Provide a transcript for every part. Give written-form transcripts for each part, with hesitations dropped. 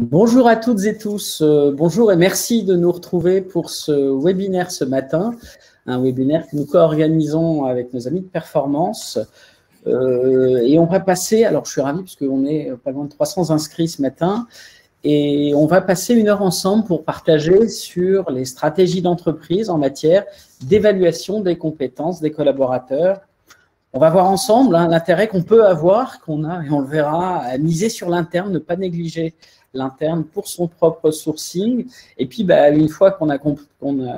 Bonjour à toutes et tous, bonjour et merci de nous retrouver pour ce webinaire ce matin, un webinaire que nous co-organisons avec nos amis de Performance. Et on va passer, alors je suis ravi parce qu'on est pas loin de 300 inscrits ce matin, et on va passer 1 heure ensemble pour partager sur les stratégies d'entreprise en matière d'évaluation des compétences des collaborateurs. On va voir ensemble l'intérêt qu'on peut avoir, qu'on a, et on le verra, à miser sur l'interne, ne pas négliger l'interne pour son propre sourcing. Et puis, une fois qu'on a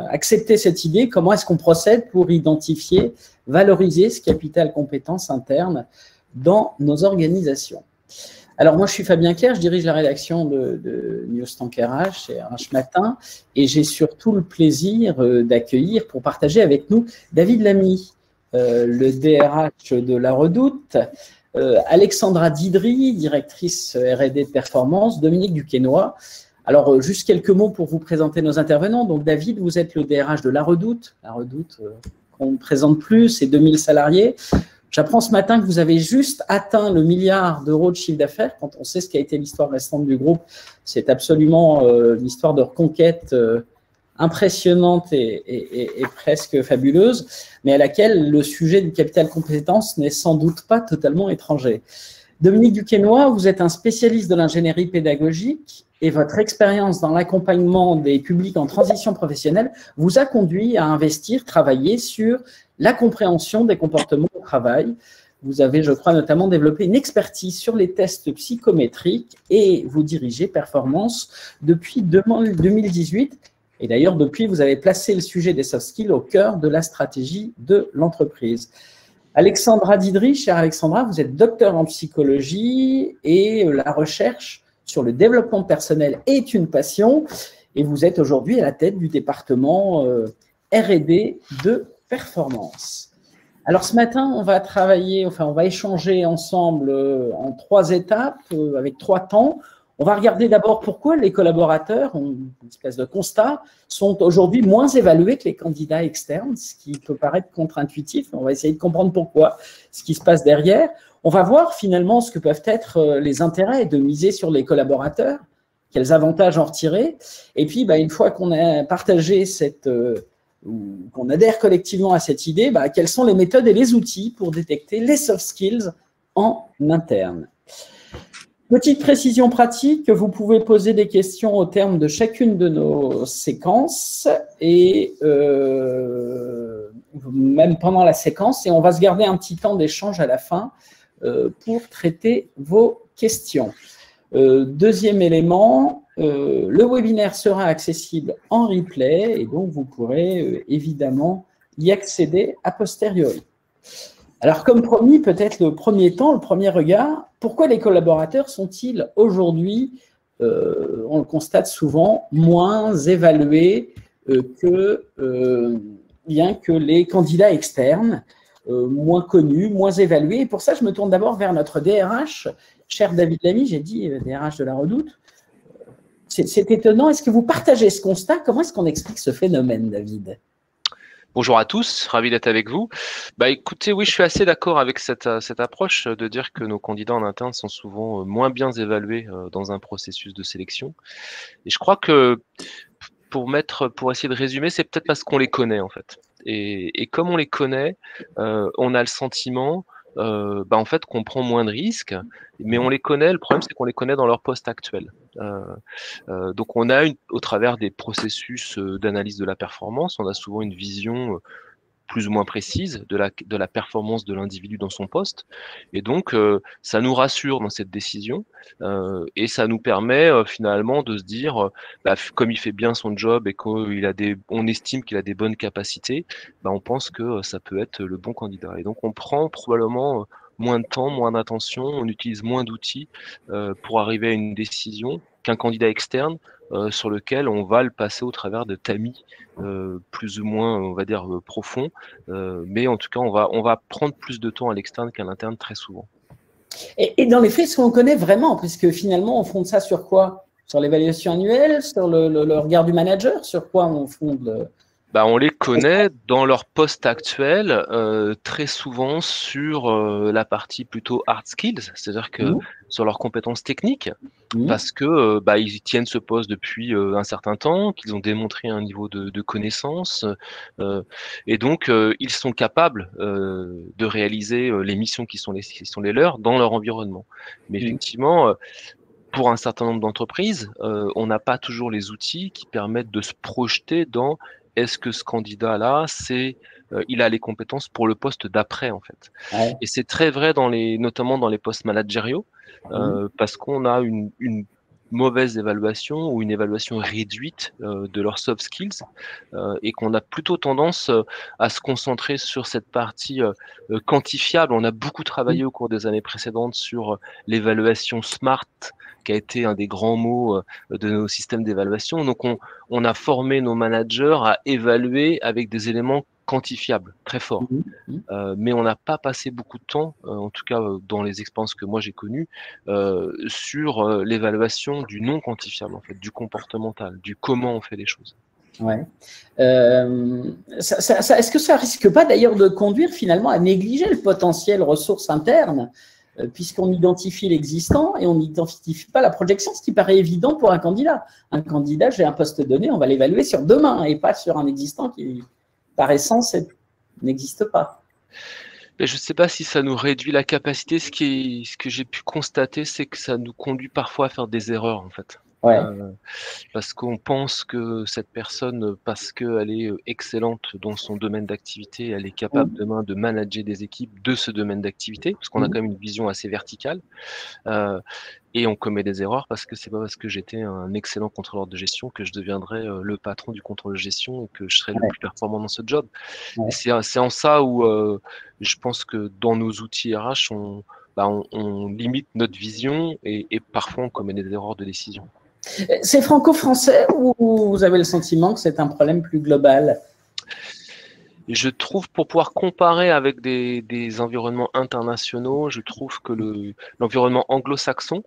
accepté cette idée, comment est-ce qu'on procède pour identifier, valoriser ce capital compétences interne dans nos organisations. Alors, moi, je suis Fabien Clerc, je dirige la rédaction de News Tank RH et RH Matin, et j'ai surtout le plaisir d'accueillir, pour partager avec nous, David Lamy, le DRH de La Redoute, Alexandra Didry, directrice R&D de Performance, Dominique Duquesnoy. Alors, juste quelques mots pour vous présenter nos intervenants. Donc, David, vous êtes le DRH de La Redoute. La Redoute, qu'on ne présente plus, c'est 2000 salariés. J'apprends ce matin que vous avez juste atteint le 1 milliard d'euros de chiffre d'affaires. Quand on sait ce qu'a été l'histoire récente du groupe, c'est absolument une histoire de reconquête impressionnante et presque fabuleuse, mais à laquelle le sujet du capital compétences n'est sans doute pas totalement étranger. Dominique Duquesnoy, vous êtes un spécialiste de l'ingénierie pédagogique et votre expérience dans l'accompagnement des publics en transition professionnelle vous a conduit à investir, travailler sur la compréhension des comportements au travail. Vous avez, je crois, notamment développé une expertise sur les tests psychométriques et vous dirigez Performance depuis 2018. Et d'ailleurs, depuis, vous avez placé le sujet des soft skills au cœur de la stratégie de l'entreprise. Alexandra Didry, chère Alexandra, vous êtes docteur en psychologie et la recherche sur le développement personnel est une passion. Et vous êtes aujourd'hui à la tête du département R&D de Performance. Alors ce matin, on va échanger ensemble en 3 étapes avec 3 temps. On va regarder d'abord pourquoi les collaborateurs, une espèce de constat, sont aujourd'hui moins évalués que les candidats externes, ce qui peut paraître contre-intuitif. On va essayer de comprendre pourquoi, ce qui se passe derrière. On va voir finalement ce que peuvent être les intérêts de miser sur les collaborateurs, quels avantages en retirer. Et puis, une fois qu'on a partagé qu'on adhère collectivement à cette idée, quelles sont les méthodes et les outils pour détecter les soft skills en interne. Petite précision pratique, vous pouvez poser des questions au terme de chacune de nos séquences et même pendant la séquence, et on va se garder un petit temps d'échange à la fin pour traiter vos questions. Deuxième élément, le webinaire sera accessible en replay et donc vous pourrez évidemment y accéder a posteriori. Alors, comme promis, peut-être le premier temps, le premier regard, pourquoi les collaborateurs sont-ils aujourd'hui, on le constate souvent, moins évalués bien que les candidats externes, moins connus, moins évalués. Et pour ça, je me tourne d'abord vers notre DRH, cher David Lamy, j'ai dit DRH de La Redoute. C'est étonnant. Est-ce que vous partagez ce constat? Comment est-ce qu'on explique ce phénomène, David ? Bonjour à tous, ravi d'être avec vous. Écoutez, oui, je suis assez d'accord avec cette approche de dire que nos candidats en interne sont souvent moins bien évalués dans un processus de sélection. Et je crois que pour essayer de résumer, c'est peut-être parce qu'on les connaît en fait. Et comme on les connaît, on a le sentiment en fait qu'on prend moins de risques, mais on les connaît. Le problème, c'est qu'on les connaît dans leur poste actuel. Donc on a au travers des processus d'analyse de la performance, on a souvent une vision plus ou moins précise de la performance de l'individu dans son poste, et donc ça nous rassure dans cette décision et ça nous permet finalement de se dire comme il fait bien son job et on estime qu'il a des bonnes capacités, on pense que ça peut être le bon candidat, et donc on prend probablement moins de temps, moins d'attention, on utilise moins d'outils pour arriver à une décision qu'un candidat externe sur lequel on va le passer au travers de tamis plus ou moins, on va dire, profonds. Mais en tout cas, on va prendre plus de temps à l'externe qu'à l'interne très souvent. Et dans les faits, est-ce qu'on connaît vraiment? Puisque finalement, on fonde ça sur quoi? Sur l'évaluation annuelle, sur le regard du manager? Sur quoi on fonde on les connaît dans leur poste actuel, très souvent sur la partie plutôt hard skills, c'est-à-dire que sur leurs compétences techniques. parce que ils tiennent ce poste depuis un certain temps, qu'ils ont démontré un niveau de connaissance, et donc ils sont capables de réaliser les missions qui sont les leurs dans leur environnement. Mais effectivement, pour un certain nombre d'entreprises, on n'a pas toujours les outils qui permettent de se projeter dans est-ce que ce candidat-là, il a les compétences pour le poste d'après, en fait. Ouais. Et c'est très vrai notamment dans les postes managériaux, parce qu'on a une mauvaise évaluation ou une évaluation réduite de leurs soft skills, et qu'on a plutôt tendance à se concentrer sur cette partie quantifiable. On a beaucoup travaillé au cours des années précédentes sur l'évaluation SMART, qui a été un des grands mots de nos systèmes d'évaluation. Donc, on a formé nos managers à évaluer avec des éléments quantifiables, très forts. Mais on n'a pas passé beaucoup de temps, en tout cas dans les expériences que moi j'ai connues, sur l'évaluation du non quantifiable, en fait, du comportemental, du comment on fait les choses. Ouais. Est-ce que ça risque pas d'ailleurs de conduire finalement à négliger le potentiel ressources internes, puisqu'on identifie l'existant et on n'identifie pas la projection, ce qui paraît évident pour un candidat. Un candidat, j'ai un poste donné, on va l'évaluer sur demain et pas sur un existant qui, par essence, n'existe pas. Mais je ne sais pas si ça nous réduit la capacité. Ce que j'ai pu constater, c'est que ça nous conduit parfois à faire des erreurs, en fait. Ouais. Parce qu'on pense que cette personne, parce qu'elle est excellente dans son domaine d'activité, elle est capable demain de manager des équipes de ce domaine d'activité, parce qu'on a quand même une vision assez verticale. Et on commet des erreurs parce que c'est pas parce que j'étais un excellent contrôleur de gestion que je deviendrai le patron du contrôle de gestion et que je serai le plus performant dans ce job. Ouais. Et c'est en ça où je pense que dans nos outils RH, on limite notre vision et parfois on commet des erreurs de décision. C'est franco-français ou vous avez le sentiment que c'est un problème plus global? Je trouve, pour pouvoir comparer avec des environnements internationaux, je trouve que l'environnement anglo-saxon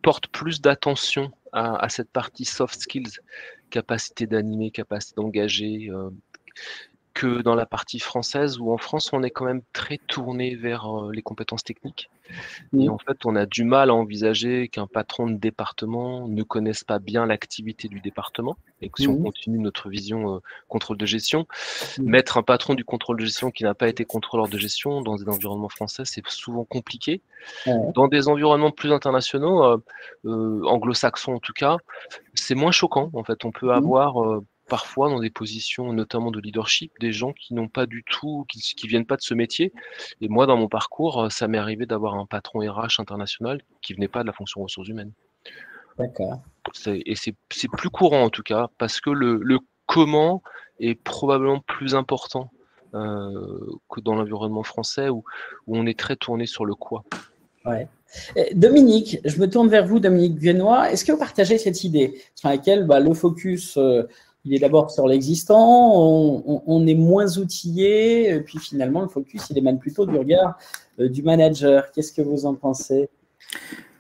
porte plus d'attention à cette partie soft skills, capacité d'animer, capacité d'engager, que dans la partie française, où en France, on est quand même très tourné vers les compétences techniques. Et en fait, on a du mal à envisager qu'un patron de département ne connaisse pas bien l'activité du département. Et que si on continue notre vision contrôle de gestion, mettre un patron du contrôle de gestion qui n'a pas été contrôleur de gestion dans des environnements français, c'est souvent compliqué. Dans des environnements plus internationaux, anglo-saxons en tout cas, c'est moins choquant. En fait, on peut avoir parfois dans des positions notamment de leadership des gens qui n'ont pas du tout, qui viennent pas de ce métier. Et moi, dans mon parcours, ça m'est arrivé d'avoir un patron RH international qui venait pas de la fonction ressources humaines. D'accord. Et c'est plus courant en tout cas, parce que le comment est probablement plus important que dans l'environnement français où on est très tourné sur le quoi. Ouais. Dominique, je me tourne vers vous, Dominique Viennois. Est-ce que vous partagez cette idée sur laquelle le focus, il est d'abord sur l'existant, on est moins outillé, et puis finalement, le focus, il émane plutôt du regard du manager. Qu'est-ce que vous en pensez ?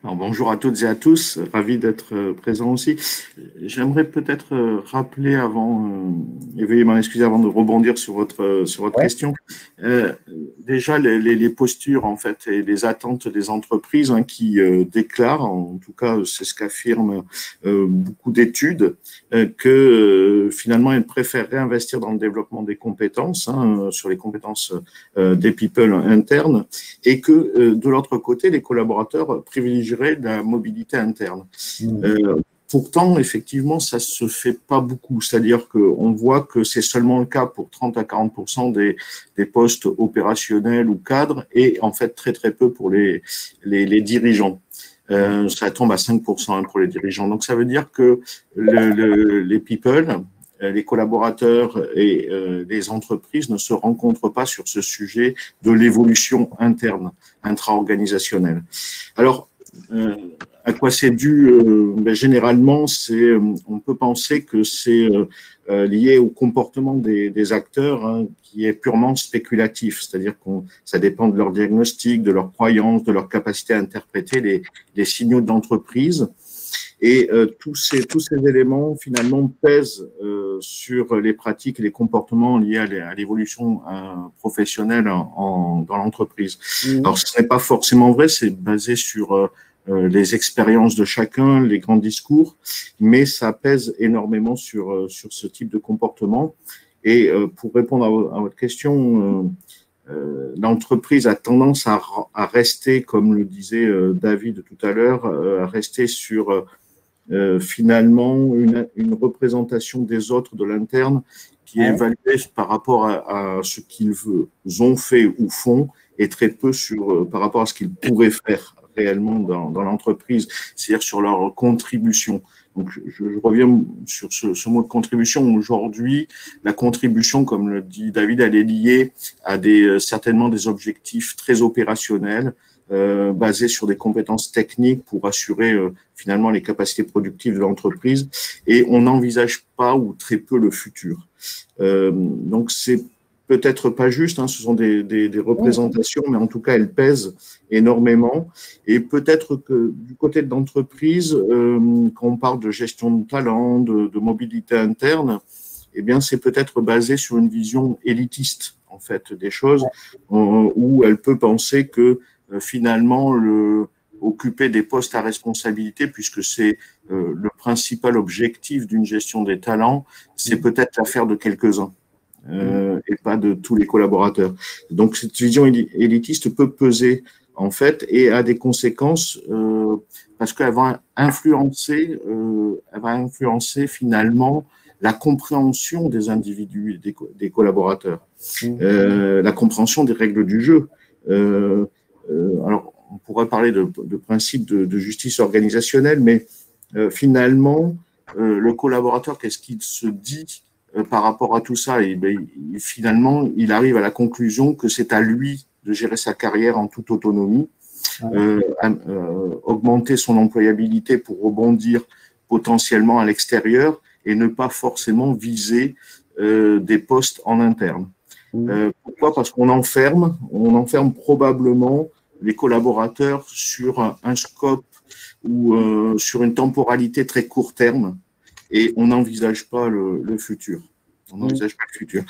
Alors, bonjour à toutes et à tous, ravi d'être présent aussi. J'aimerais peut-être rappeler et veuillez m'en excuser avant de rebondir sur votre question. Déjà, les postures en fait et les attentes des entreprises qui déclarent, en tout cas c'est ce qu'affirment beaucoup d'études, que finalement elles préfèrent réinvestir dans le développement des compétences, sur les compétences des people internes, et que de l'autre côté, les collaborateurs privilégient de la mobilité interne. Pourtant, effectivement, ça se fait pas beaucoup. C'est-à-dire qu'on voit que c'est seulement le cas pour 30 à 40% des postes opérationnels ou cadres et en fait très très peu pour les dirigeants. Ça tombe à 5% pour les dirigeants. Donc ça veut dire que les people, les collaborateurs et les entreprises ne se rencontrent pas sur ce sujet de l'évolution interne, intra-organisationnelle. Alors, à quoi c'est dû? Généralement, on peut penser que c'est lié au comportement des acteurs qui est purement spéculatif, c'est-à-dire que ça dépend de leur diagnostic, de leurs croyances, de leur capacité à interpréter les signaux de l'entreprise. Et tous ces éléments, finalement, pèsent sur les pratiques et les comportements liés à l'évolution professionnelle dans l'entreprise. Alors, ce n'est pas forcément vrai, c'est basé sur les expériences de chacun, les grands discours, mais ça pèse énormément sur ce type de comportement. Et pour répondre à votre question, l'entreprise a tendance à rester, comme le disait David tout à l'heure, à rester sur finalement une représentation des autres de l'interne qui est évaluée par rapport à ce qu'ils ont fait ou font et très peu par rapport à ce qu'ils pourraient faire réellement dans l'entreprise, c'est-à-dire sur leur contribution. Donc, je reviens sur ce mot de contribution. Aujourd'hui, la contribution, comme le dit David, elle est liée à certainement des objectifs très opérationnels, basés sur des compétences techniques pour assurer finalement les capacités productives de l'entreprise. Et on n'envisage pas ou très peu le futur. Donc, c'est peut-être pas juste, hein, ce sont des représentations, mais en tout cas, elles pèsent énormément. Et peut-être que du côté de l'entreprise, quand on parle de gestion de talent, de mobilité interne, eh bien, c'est peut-être basé sur une vision élitiste, en fait, des choses, où elle peut penser que finalement, occuper des postes à responsabilité, puisque c'est le principal objectif d'une gestion des talents, c'est peut-être l'affaire de quelques-uns. Et pas de tous les collaborateurs. Donc, cette vision élitiste peut peser, en fait, et a des conséquences parce qu'elle va influencer finalement la compréhension des individus et des collaborateurs, la compréhension des règles du jeu. Alors, on pourrait parler de principe de justice organisationnelle, mais finalement, le collaborateur, qu'est-ce qu'il se dit par rapport à tout ça? Et finalement, il arrive à la conclusion que c'est à lui de gérer sa carrière en toute autonomie, augmenter son employabilité pour rebondir potentiellement à l'extérieur et ne pas forcément viser des postes en interne. Pourquoi? Parce qu'on enferme probablement les collaborateurs sur un scope ou sur une temporalité très court terme. Et on n'envisage pas le futur. On n'envisage pas le futur.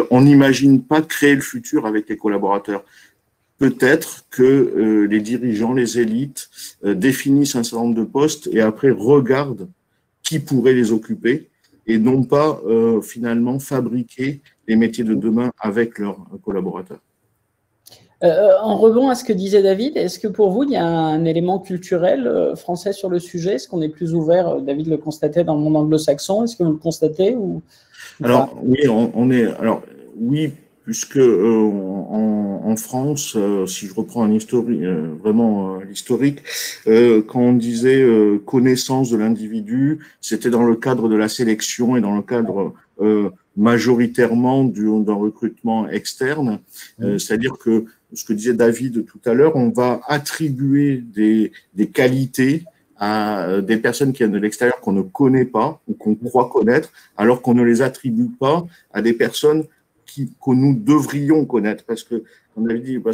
On n'imagine pas créer le futur avec les collaborateurs. Peut-être que les dirigeants, les élites définissent un certain nombre de postes et après regardent qui pourrait les occuper et non pas finalement fabriquer les métiers de demain avec leurs collaborateurs. En rebond à ce que disait David, est-ce que pour vous, il y a un élément culturel français sur le sujet? Est-ce qu'on est plus ouvert? David le constatait dans le monde anglo-saxon. Est-ce que vous le constatez ou Alors, oui, oui, puisque en France, si je reprends l'historique, quand on disait connaissance de l'individu, c'était dans le cadre de la sélection et dans le cadre majoritairement d'un recrutement externe. C'est-à-dire que ce que disait David tout à l'heure, on va attribuer des qualités à des personnes qui viennent de l'extérieur qu'on ne connaît pas ou qu'on croit connaître, alors qu'on ne les attribue pas à des personnes que nous devrions connaître, parce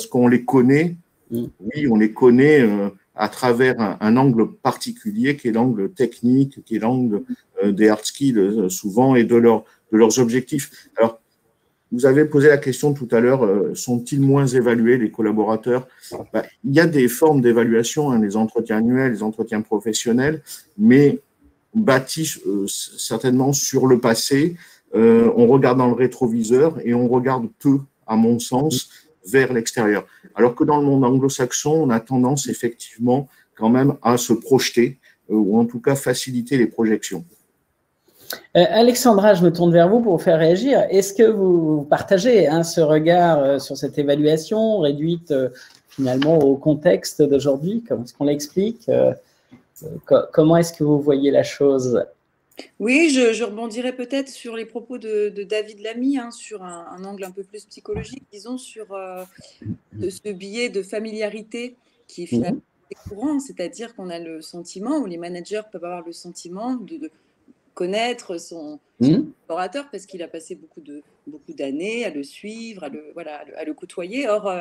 qu'on les connaît, oui, on les connaît à travers un angle particulier qui est l'angle technique, qui est l'angle des hard skills souvent et de leurs objectifs. Alors, vous avez posé la question tout à l'heure, sont-ils moins évalués, les collaborateurs? Il y a des formes d'évaluation, les entretiens annuels, les entretiens professionnels, mais bâtis certainement sur le passé. On regarde dans le rétroviseur et on regarde peu, à mon sens, vers l'extérieur. Alors que dans le monde anglo-saxon, on a tendance effectivement quand même à se projeter, ou en tout cas faciliter les projections. Alexandra, je me tourne vers vous pour vous faire réagir. Est-ce que vous partagez ce regard sur cette évaluation réduite finalement au contexte d'aujourd'hui? Comment est-ce qu'on l'explique? Comment est-ce que vous voyez la chose? Oui, je rebondirais peut-être sur les propos de David Lamy, sur un angle un peu plus psychologique, disons, sur ce biais de familiarité qui est finalement courant, c'est-à-dire qu'on a le sentiment, ou les managers peuvent avoir le sentiment de connaître son collaborateur parce qu'il a passé beaucoup d'années à le suivre, à le côtoyer. Or,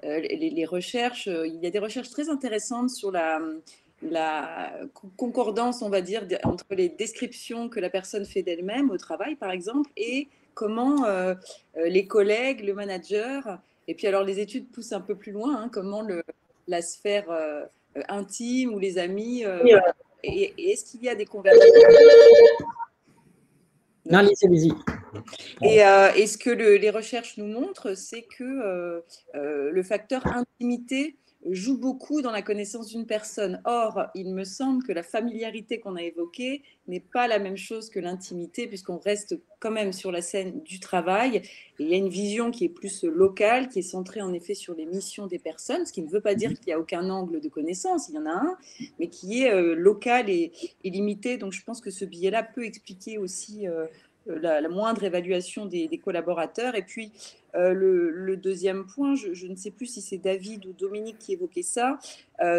les recherches, il y a des recherches très intéressantes sur la concordance, on va dire, entre les descriptions que la personne fait d'elle-même au travail, par exemple, et comment les collègues, le manager, et puis alors les études poussent un peu plus loin, comment la sphère intimes ou les amis voilà. Et est-ce qu'il y a des conversations? Non, allez-y. Et ce que les recherches nous montrent, c'est que le facteur intimité joue beaucoup dans la connaissance d'une personne. Or, il me semble que la familiarité qu'on a évoquée n'est pas la même chose que l'intimité, puisqu'on reste quand même sur la scène du travail. Et il y a une vision qui est plus locale, qui est centrée en effet sur les missions des personnes, ce qui ne veut pas dire qu'il n'y a aucun angle de connaissance, il y en a un, mais qui est local et limité. Donc je pense que ce biais-là peut expliquer aussi la moindre évaluation des collaborateurs. Et puis, le deuxième point, je ne sais plus si c'est David ou Dominique qui évoquait ça,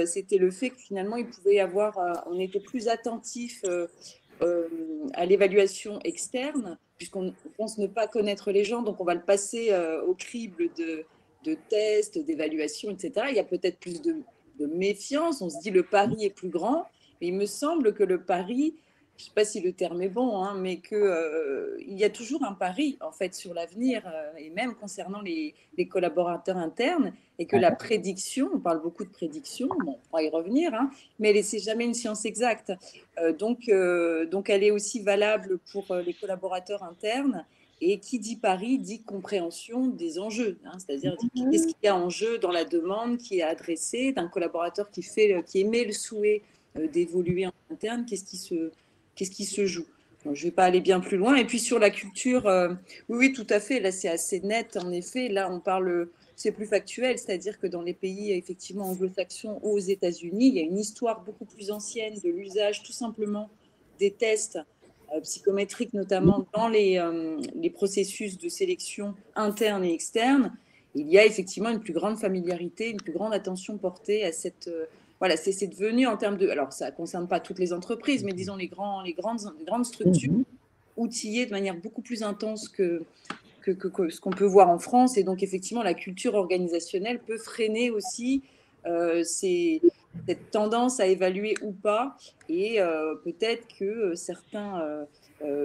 c'était le fait que finalement, il pouvait y avoir, on était plus attentif à l'évaluation externe, puisqu'on pense ne pas connaître les gens, donc on va le passer au crible de tests, d'évaluation, etc. Il y a peut-être plus de méfiance, on se dit le pari est plus grand, mais il me semble que le pari, je ne sais pas si le terme est bon, hein, mais qu'il y a toujours un pari en fait sur l'avenir, et même concernant les collaborateurs internes, et que la prédiction, on parle beaucoup de prédiction, bon, on va y revenir, hein, mais c'est jamais une science exacte. Donc elle est aussi valable pour les collaborateurs internes. Et qui dit pari dit compréhension des enjeux, hein, c'est-à-dire qu'est-ce qu'il y a en jeu dans la demande qui est adressée d'un collaborateur qui émet le souhait d'évoluer en interne, qu'est-ce qui se joue. Bon, je ne vais pas aller bien plus loin. Et puis sur la culture, oui, tout à fait, là c'est assez net, en effet. Là on parle, c'est plus factuel, c'est-à-dire que dans les pays effectivement anglo-saxons ou aux États-Unis, il y a une histoire beaucoup plus ancienne de l'usage tout simplement des tests psychométriques, notamment dans les processus de sélection interne et externe. Il y a effectivement une plus grande familiarité, une plus grande attention portée à cette... voilà, c'est devenu en termes de... Alors, ça ne concerne pas toutes les entreprises, mais disons les grandes structures outillées de manière beaucoup plus intense que ce qu'on peut voir en France. Et donc, effectivement, la culture organisationnelle peut freiner aussi cette tendance à évaluer ou pas. Et peut-être que certains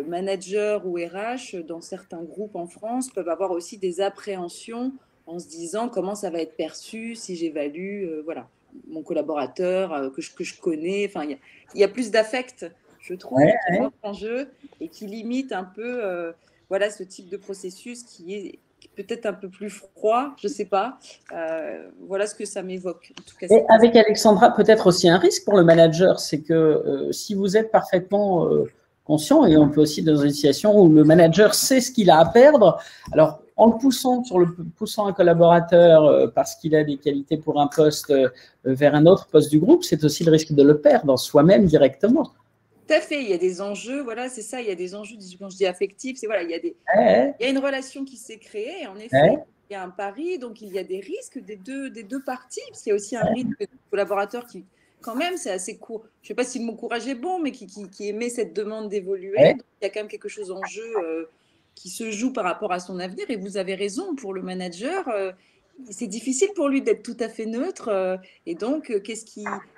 managers ou RH dans certains groupes en France peuvent avoir aussi des appréhensions en se disant comment ça va être perçu si j'évalue voilà, mon collaborateur que je connais. Enfin, il y a plus d'affect, je trouve, qui rentre en jeu et qui limite un peu voilà, ce type de processus qui est peut-être un peu plus froid, je ne sais pas. Voilà ce que ça m'évoque. En tout cas, et avec Alexandra, peut-être aussi un risque pour le manager, c'est que si vous êtes parfaitement conscient, et on peut aussi dans une situation où le manager sait ce qu'il a à perdre, alors en le poussant un collaborateur parce qu'il a des qualités pour un poste vers un autre poste du groupe, c'est aussi le risque de le perdre soi-même directement. Tout à fait, il y a des enjeux, voilà, c'est ça, il y a des enjeux, quand je dis affectifs, c'est voilà, il y a une relation qui s'est créée, en effet, il y a un pari, donc il y a des risques des deux parties, parce qu'il y a aussi un risque de collaborateur qui, quand même, c'est assez court. Je ne sais pas si le mot courage est bon, mais qui émet cette demande d'évoluer. Donc, il y a quand même quelque chose en jeu qui se joue par rapport à son avenir, et vous avez raison, pour le manager, c'est difficile pour lui d'être tout à fait neutre, et donc,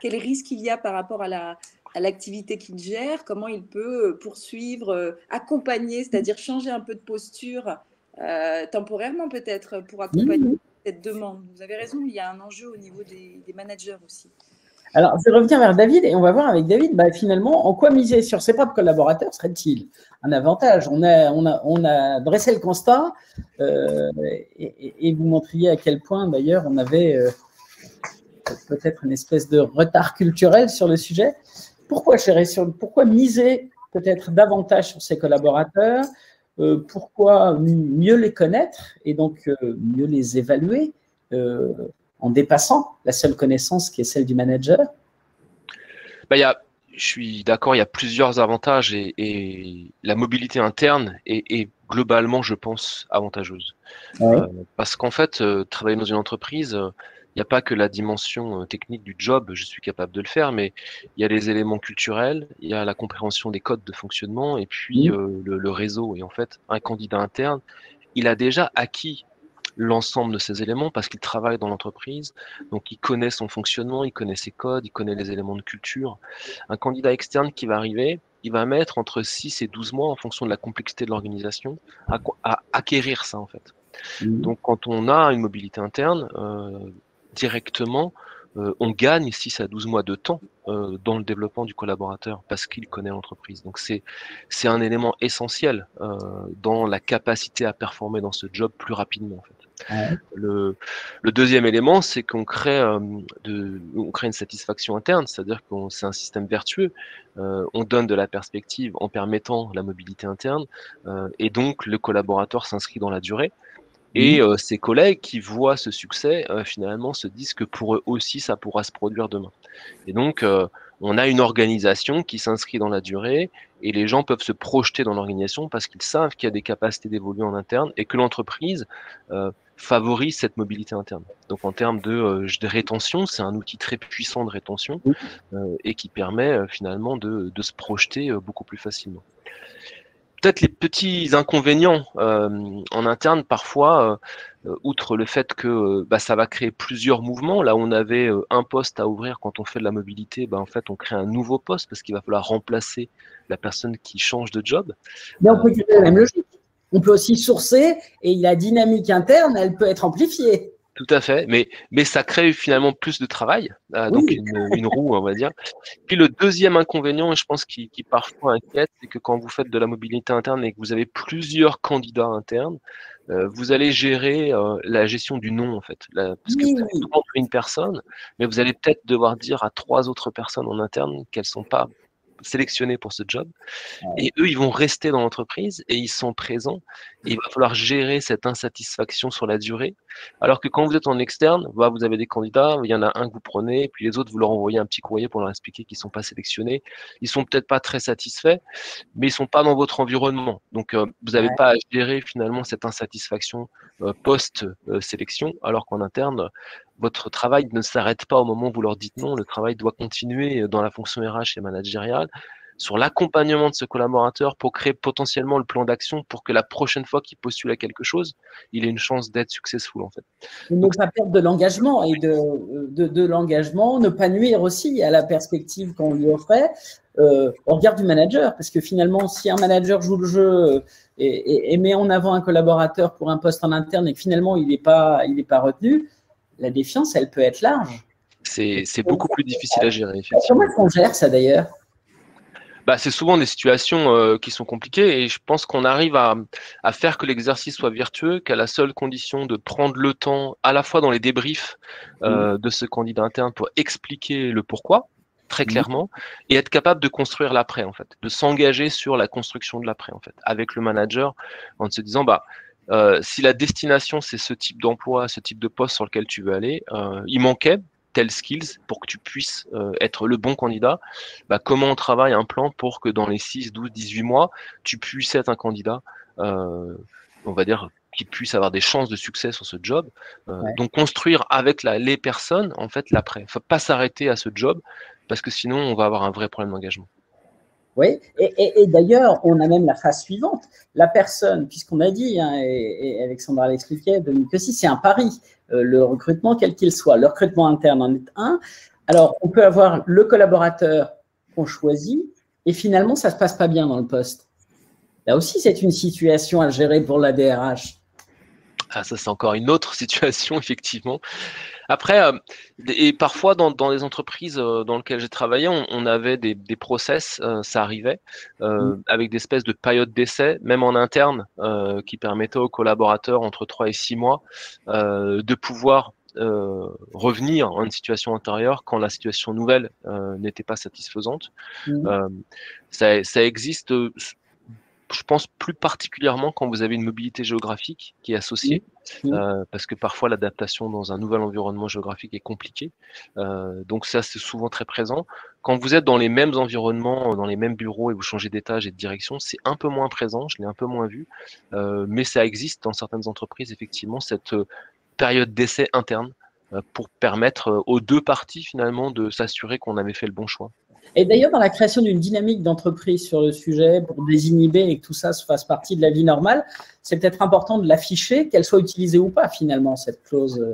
quel risque il y a par rapport à l'activité qu'il gère, comment il peut poursuivre, accompagner, c'est-à-dire changer un peu de posture temporairement peut-être pour accompagner cette demande. Vous avez raison, il y a un enjeu au niveau des managers aussi. Alors, je vais revenir vers David et on va voir avec David, finalement, en quoi miser sur ses propres collaborateurs serait-il un avantage? On a dressé le constat et vous montriez à quel point, d'ailleurs, on avait peut-être une espèce de retard culturel sur le sujet. Pourquoi miser peut-être davantage sur ses collaborateurs? Pourquoi mieux les connaître et donc mieux les évaluer en dépassant la seule connaissance qui est celle du manager? Je suis d'accord, il y a plusieurs avantages et la mobilité interne est globalement, je pense, avantageuse. Parce qu'en fait, travailler dans une entreprise, il n'y a pas que la dimension technique du job, je suis capable de le faire, mais il y a les éléments culturels, il y a la compréhension des codes de fonctionnement et puis le réseau. Et en fait, un candidat interne, il a déjà acquis l'ensemble de ces éléments parce qu'il travaille dans l'entreprise, donc il connaît son fonctionnement, il connaît ses codes, il connaît les éléments de culture. Un candidat externe qui va arriver, il va mettre entre 6 et 12 mois en fonction de la complexité de l'organisation à acquérir ça en fait. Donc quand on a une mobilité interne, directement, on gagne 6 à 12 mois de temps dans le développement du collaborateur parce qu'il connaît l'entreprise. Donc c'est un élément essentiel dans la capacité à performer dans ce job plus rapidement en fait. Ouais. Le deuxième élément, c'est qu'on crée, on crée une satisfaction interne, c'est-à-dire que c'est un système vertueux. On donne de la perspective en permettant la mobilité interne, et donc le collaborateur s'inscrit dans la durée. Et ses collègues qui voient ce succès, finalement, se disent que pour eux aussi, ça pourra se produire demain. Et donc, on a une organisation qui s'inscrit dans la durée et les gens peuvent se projeter dans l'organisation parce qu'ils savent qu'il y a des capacités d'évoluer en interne et que l'entreprise favorise cette mobilité interne. Donc, en termes de rétention, c'est un outil très puissant de rétention et qui permet finalement de se projeter beaucoup plus facilement. Peut-être les petits inconvénients en interne, parfois, outre le fait que ça va créer plusieurs mouvements. Là, on avait un poste à ouvrir quand on fait de la mobilité, en fait, on crée un nouveau poste parce qu'il va falloir remplacer la personne qui change de job. Mais on peut utiliser la même logique. On peut aussi sourcer et la dynamique interne, elle peut être amplifiée. Tout à fait, mais ça crée finalement plus de travail, donc une roue, on va dire. Puis le deuxième inconvénient, et je pense qui parfois inquiète, c'est que quand vous faites de la mobilité interne et que vous avez plusieurs candidats internes, vous allez gérer la gestion du nom en fait, parce que vous avez souvent une personne, mais vous allez peut-être devoir dire à 3 autres personnes en interne qu'elles sont pas sélectionnés pour ce job et eux ils vont rester dans l'entreprise et ils sont présents et il va falloir gérer cette insatisfaction sur la durée, alors que quand vous êtes en externe, vous avez des candidats, il y en a un que vous prenez puis les autres vous leur envoyez un petit courrier pour leur expliquer qu'ils sont pas sélectionnés, ils sont peut-être pas très satisfaits mais ils sont pas dans votre environnement, donc vous n'avez pas à gérer finalement cette insatisfaction post sélection, alors qu'en interne votre travail ne s'arrête pas au moment où vous leur dites non, le travail doit continuer dans la fonction RH et managériale, sur l'accompagnement de ce collaborateur pour créer potentiellement le plan d'action pour que la prochaine fois qu'il postule à quelque chose, il ait une chance d'être successful en fait. Ne pas perdre de l'engagement et de l'engagement, ne pas nuire aussi à la perspective qu'on lui offrait au regard du manager, parce que finalement, si un manager joue le jeu et met en avant un collaborateur pour un poste en interne et que finalement il n'est pas retenu, la défiance, elle peut être large. C'est beaucoup plus difficile à gérer, effectivement. Comment est-ce qu'on gère ça d'ailleurs ? C'est souvent des situations qui sont compliquées et je pense qu'on arrive à faire que l'exercice soit vertueux qu'à la seule condition de prendre le temps, à la fois dans les débriefs de ce candidat interne pour expliquer le pourquoi, très clairement, et être capable de construire l'après, en fait, de s'engager sur la construction de l'après, en fait, avec le manager, en se disant, si la destination, c'est ce type d'emploi, ce type de poste sur lequel tu veux aller, il manquait tels skills pour que tu puisses être le bon candidat, comment on travaille un plan pour que dans les 6, 12, 18 mois, tu puisses être un candidat, on va dire, qui puisse avoir des chances de succès sur ce job. Donc, construire avec les personnes, en fait, l'après. Il ne faut pas s'arrêter à ce job parce que sinon, on va avoir un vrai problème d'engagement. Oui, et d'ailleurs, on a même la phase suivante. La personne, puisqu'on a dit, et Alexandra l'expliquait, que si c'est un pari, le recrutement, quel qu'il soit, le recrutement interne en est un. Alors, on peut avoir le collaborateur qu'on choisit et finalement, ça ne se passe pas bien dans le poste. Là aussi, c'est une situation à gérer pour la DRH. Ah, ça, c'est encore une autre situation, effectivement. Après, et parfois dans les entreprises dans lesquelles j'ai travaillé, on avait des process, ça arrivait, avec des espèces de périodes d'essai, même en interne, qui permettaient aux collaborateurs entre 3 et 6 mois de pouvoir revenir en une situation antérieure quand la situation nouvelle n'était pas satisfaisante. Ça existe, je pense plus particulièrement quand vous avez une mobilité géographique qui est associée, parce que parfois l'adaptation dans un nouvel environnement géographique est compliquée. Donc ça, c'est souvent très présent. Quand vous êtes dans les mêmes environnements, dans les mêmes bureaux et vous changez d'étage et de direction, c'est un peu moins présent, je l'ai un peu moins vu, mais ça existe dans certaines entreprises, effectivement, cette période d'essai interne pour permettre aux deux parties finalement de s'assurer qu'on avait fait le bon choix. Et d'ailleurs, dans la création d'une dynamique d'entreprise sur le sujet, pour désinhiber et que tout ça se fasse partie de la vie normale, c'est peut-être important de l'afficher, qu'elle soit utilisée ou pas, finalement, cette clause.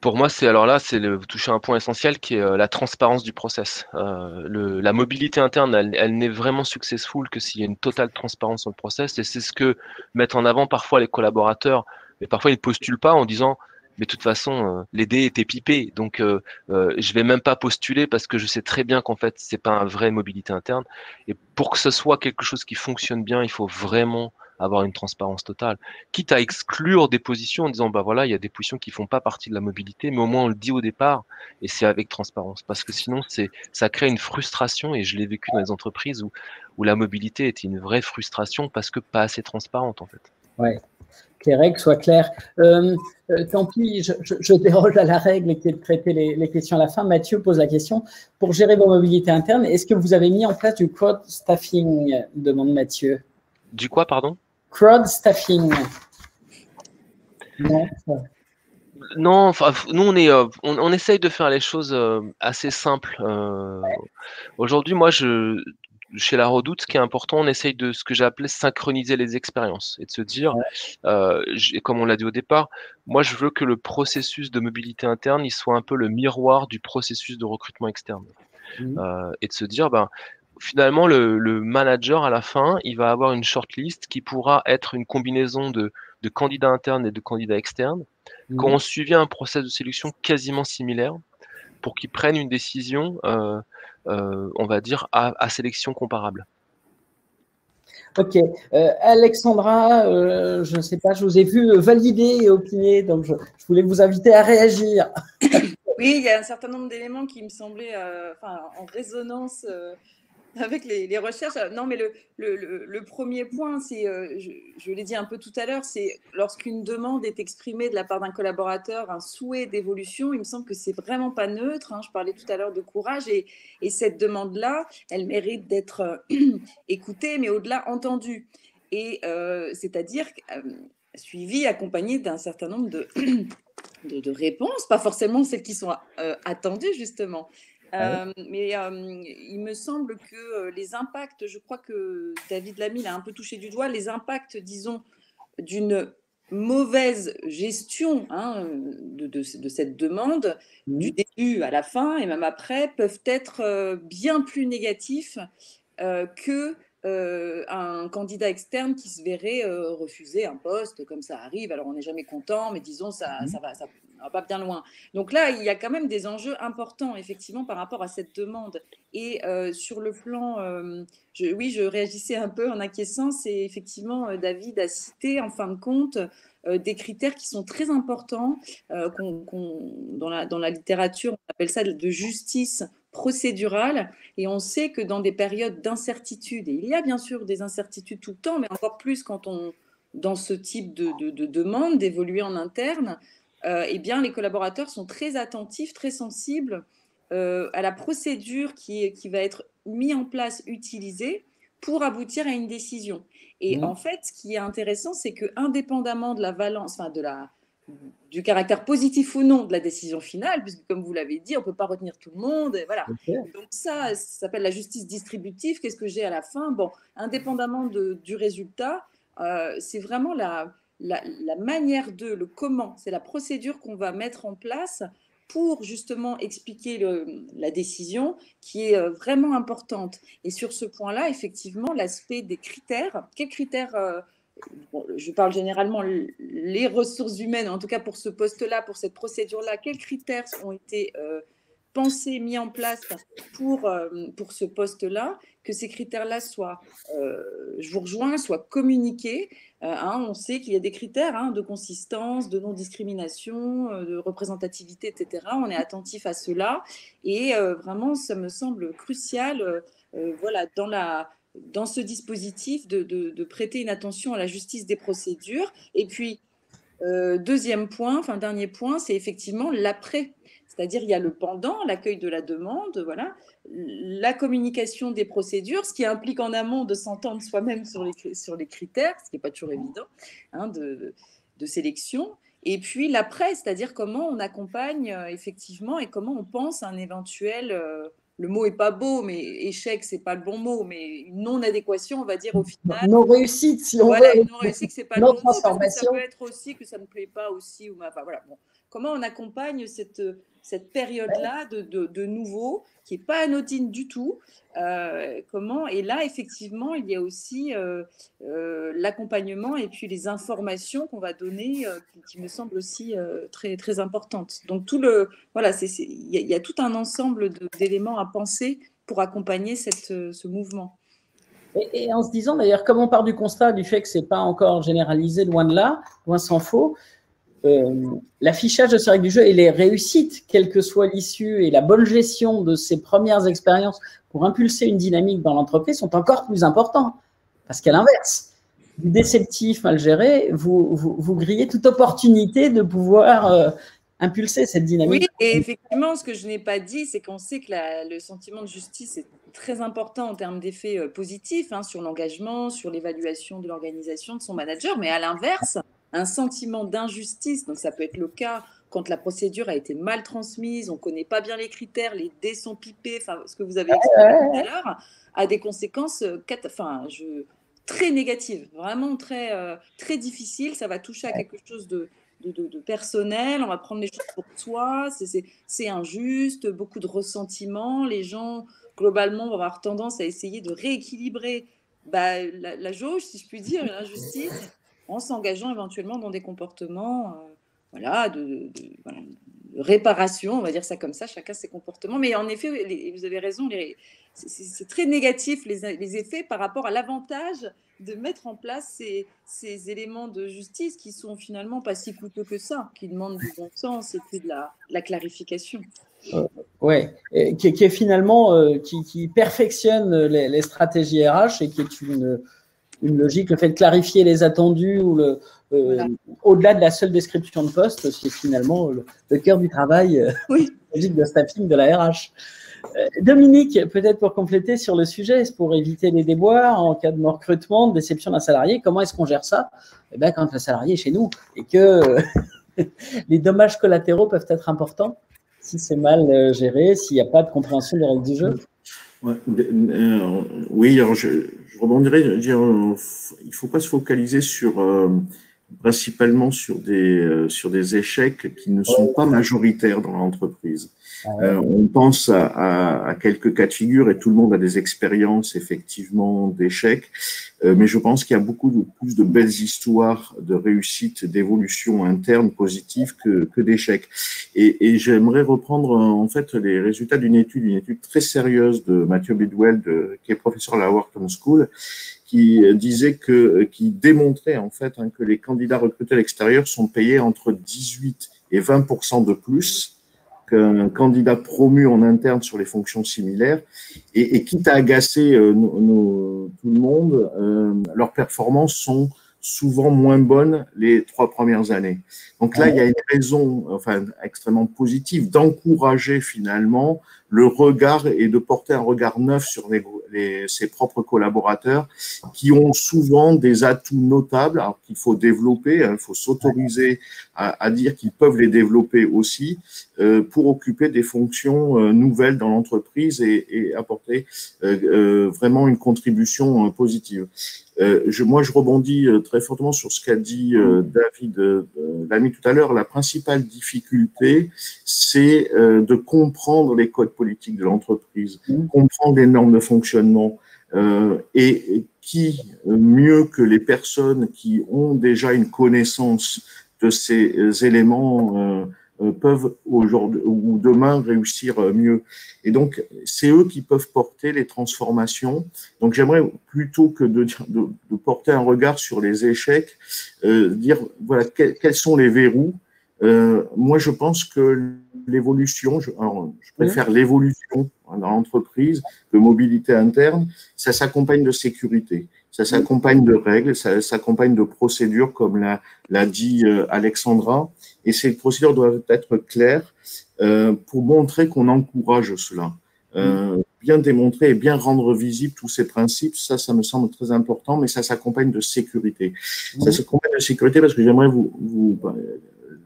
Pour moi, vous touchez un point essentiel qui est la transparence du process. La mobilité interne, elle n'est vraiment successful que s'il y a une totale transparence sur le process. Et c'est ce que mettent en avant parfois les collaborateurs. Mais parfois, ils ne postulent pas en disant mais de toute façon, les dés étaient pipés, donc je vais même pas postuler parce que je sais très bien qu'en fait, c'est pas un vrai mobilité interne. Et pour que ce soit quelque chose qui fonctionne bien, il faut vraiment avoir une transparence totale, quitte à exclure des positions en disant bah voilà, il y a des positions qui font pas partie de la mobilité, mais au moins on le dit au départ et c'est avec transparence, parce que sinon ça crée une frustration, et je l'ai vécu dans les entreprises où la mobilité était une vraie frustration parce que pas assez transparente en fait. Ouais. Que les règles soient claires. Tant pis, je déroge à la règle qui est de traiter les questions à la fin. Mathieu pose la question, pour gérer vos mobilités internes, est-ce que vous avez mis en place du crowd staffing, demande Mathieu. Du quoi, pardon? Crowd staffing. Non, non, enfin, nous on essaye de faire les choses assez simples. Aujourd'hui, moi, chez La Redoute, ce qui est important, on essaye de ce que j'ai appelé synchroniser les expériences et de se dire, comme on l'a dit au départ, moi je veux que le processus de mobilité interne, il soit un peu le miroir du processus de recrutement externe. Et de se dire, ben, finalement, le manager, à la fin, il va avoir une shortlist qui pourra être une combinaison de candidats internes et de candidats externes, qui ont suivi un process de sélection quasiment similaire pour qu'ils prennent une décision, on va dire, à sélection comparable. Ok. Alexandra, je ne sais pas, je vous ai vu valider et opiner, donc je voulais vous inviter à réagir. Oui, il y a un certain nombre d'éléments qui me semblaient en résonance avec les recherches. Non, mais le premier point, c'est, je l'ai dit un peu tout à l'heure, c'est lorsqu'une demande est exprimée de la part d'un collaborateur, un souhait d'évolution, il me semble que c'est vraiment pas neutre. Je parlais tout à l'heure de courage, et cette demande-là, elle mérite d'être écoutée, mais au-delà entendue. Et c'est-à-dire suivie, accompagnée d'un certain nombre de réponses, pas forcément celles qui sont attendues justement. Mais il me semble que les impacts, je crois que David Lamy l'a un peu touché du doigt, les impacts, disons, d'une mauvaise gestion de cette demande, du début à la fin et même après, peuvent être bien plus négatifs que un candidat externe qui se verrait refuser un poste, comme ça arrive. Alors on n'est jamais content, mais disons ça va pas bien loin. Donc là, il y a quand même des enjeux importants effectivement par rapport à cette demande. Et sur le plan, je réagissais un peu en acquiescence, et effectivement David a cité en fin de compte des critères qui sont très importants, dans la littérature, on appelle ça de justice procédurale, et on sait que dans des périodes d'incertitude, et il y a bien sûr des incertitudes tout le temps, mais encore plus quand dans ce type de demande, d'évoluer en interne, eh bien, les collaborateurs sont très attentifs, très sensibles à la procédure qui va être mise en place, utilisée pour aboutir à une décision. Et en fait, ce qui est intéressant, c'est que indépendamment de la valence, du caractère positif ou non de la décision finale, puisque comme vous l'avez dit, on ne peut pas retenir tout le monde. Et voilà. Donc ça s'appelle la justice distributive. Qu'est-ce que j'ai à la fin? Bon, indépendamment du résultat, c'est vraiment la manière le comment, c'est la procédure qu'on va mettre en place pour justement expliquer la décision qui est vraiment importante. Et sur ce point-là, effectivement, l'aspect des critères, quels critères je parle généralement les ressources humaines, en tout cas pour ce poste-là, pour cette procédure-là, quels critères ont été pensés, mis en place pour ce poste-là, que ces critères-là soient, je vous rejoins, soient communiqués. On sait qu'il y a des critères de consistance, de non-discrimination, de représentativité, etc. On est attentif à cela, et vraiment, ça me semble crucial voilà, dans ce dispositif de prêter une attention à la justice des procédures. Et puis, dernier point, c'est effectivement l'après. C'est-à-dire, il y a le pendant, l'accueil de la demande, voilà, la communication des procédures, ce qui implique en amont de s'entendre soi-même sur les critères, ce qui n'est pas toujours évident, de sélection. Et puis l'après, c'est-à-dire comment on accompagne effectivement et comment on pense à un éventuel, le mot n'est pas beau, mais échec, ce n'est pas le bon mot, mais une non-adéquation, on va dire au final. Non-réussite, si on veut. Une non-réussite, ce n'est pas le bon mot, parce que ça peut être aussi que ça ne plaît pas aussi. Voilà, bon. comment on accompagne cette période-là de nouveau, qui n'est pas anodine du tout. Et là, effectivement, il y a aussi l'accompagnement et puis les informations qu'on va donner qui me semblent aussi très, très importantes. Donc, il y a tout un ensemble d'éléments à penser pour accompagner ce mouvement. Et en se disant, d'ailleurs, comme on part du constat du fait que ce n'est pas encore généralisé, loin de là, loin s'en faut, l'affichage de ces règles du jeu et les réussites, quelle que soit l'issue, et la bonne gestion de ces premières expériences pour impulser une dynamique dans l'entreprise sont encore plus importants. Parce qu'à l'inverse, du déceptif mal géré, vous grillez toute opportunité de pouvoir impulser cette dynamique. Oui, et effectivement, ce que je n'ai pas dit, c'est qu'on sait que le sentiment de justice est très important en termes d'effets positifs sur l'engagement, sur l'évaluation de l'organisation, de son manager, mais à l'inverse, un sentiment d'injustice, donc ça peut être le cas quand la procédure a été mal transmise, on ne connaît pas bien les critères, les dés sont pipés, ce que vous avez expliqué tout à l'heure, a des conséquences très négatives, vraiment très, très difficiles. Ça va toucher à quelque chose de personnel, on va prendre les choses pour soi, c'est injuste, beaucoup de ressentiments, les gens, globalement, vont avoir tendance à essayer de rééquilibrer la jauge, si je puis dire, l'injustice, en s'engageant éventuellement dans des comportements de réparation, on va dire ça comme ça, chacun ses comportements. Mais en effet, vous avez raison, c'est très négatif les effets par rapport à l'avantage de mettre en place ces éléments de justice qui sont finalement pas si coûteux que ça, qui demandent du bon sens et puis de la clarification. Oui, qui est finalement, qui perfectionne les stratégies RH et qui est une logique, le fait de clarifier les attendus ou au-delà de la seule description de poste, c'est finalement le cœur du travail, logique de staffing de la RH. Dominique, peut-être pour compléter sur le sujet, pour éviter les déboires en cas de non-recrutement, de déception d'un salarié, comment est-ce qu'on gère ça? Quand le salarié est chez nous et que les dommages collatéraux peuvent être importants si c'est mal géré, s'il n'y a pas de compréhension des règles du jeu. Oui, alors je rebondirais, il ne faut pas se focaliser principalement sur des échecs qui ne sont pas majoritaires dans l'entreprise. On pense à quelques cas de figure et tout le monde a des expériences effectivement d'échecs, mais je pense qu'il y a plus de belles histoires de réussite, d'évolution interne positive que d'échecs. Et j'aimerais reprendre en fait les résultats d'une étude très sérieuse de Mathieu Bidwell, qui est professeur à la Wharton School, qui démontrait en fait que les candidats recrutés à l'extérieur sont payés entre 18 et 20% de plus qu'un candidat promu en interne sur les fonctions similaires. Et quitte à agacer tout le monde, leurs performances sont souvent moins bonnes les 3 premières années. Donc là, il y a une raison extrêmement positive d'encourager finalement le regard et de porter un regard neuf sur ses propres collaborateurs qui ont souvent des atouts notables, alors qu'il faut développer, il faut s'autoriser à dire qu'ils peuvent les développer aussi pour occuper des fonctions nouvelles dans l'entreprise et apporter vraiment une contribution positive. Moi, je rebondis très fortement sur ce qu'a dit David Lamy tout à l'heure. La principale difficulté, c'est de comprendre les codes politiques de l'entreprise, comprendre les normes de fonctionnement et qui, mieux que les personnes qui ont déjà une connaissance de ces éléments, peuvent aujourd'hui ou demain réussir mieux. Et donc, c'est eux qui peuvent porter les transformations. Donc, j'aimerais plutôt que de porter un regard sur les échecs, dire voilà quels sont les verrous. Moi, je pense que l'évolution, je préfère l'évolution dans l'entreprise, de mobilité interne, ça s'accompagne de sécurité, ça s'accompagne de règles, ça s'accompagne de procédures, comme l'a dit Alexandra, et ces procédures doivent être claires pour montrer qu'on encourage cela. Bien démontrer et bien rendre visible tous ces principes, ça me semble très important, mais ça s'accompagne de sécurité. Ça s'accompagne de sécurité parce que j'aimerais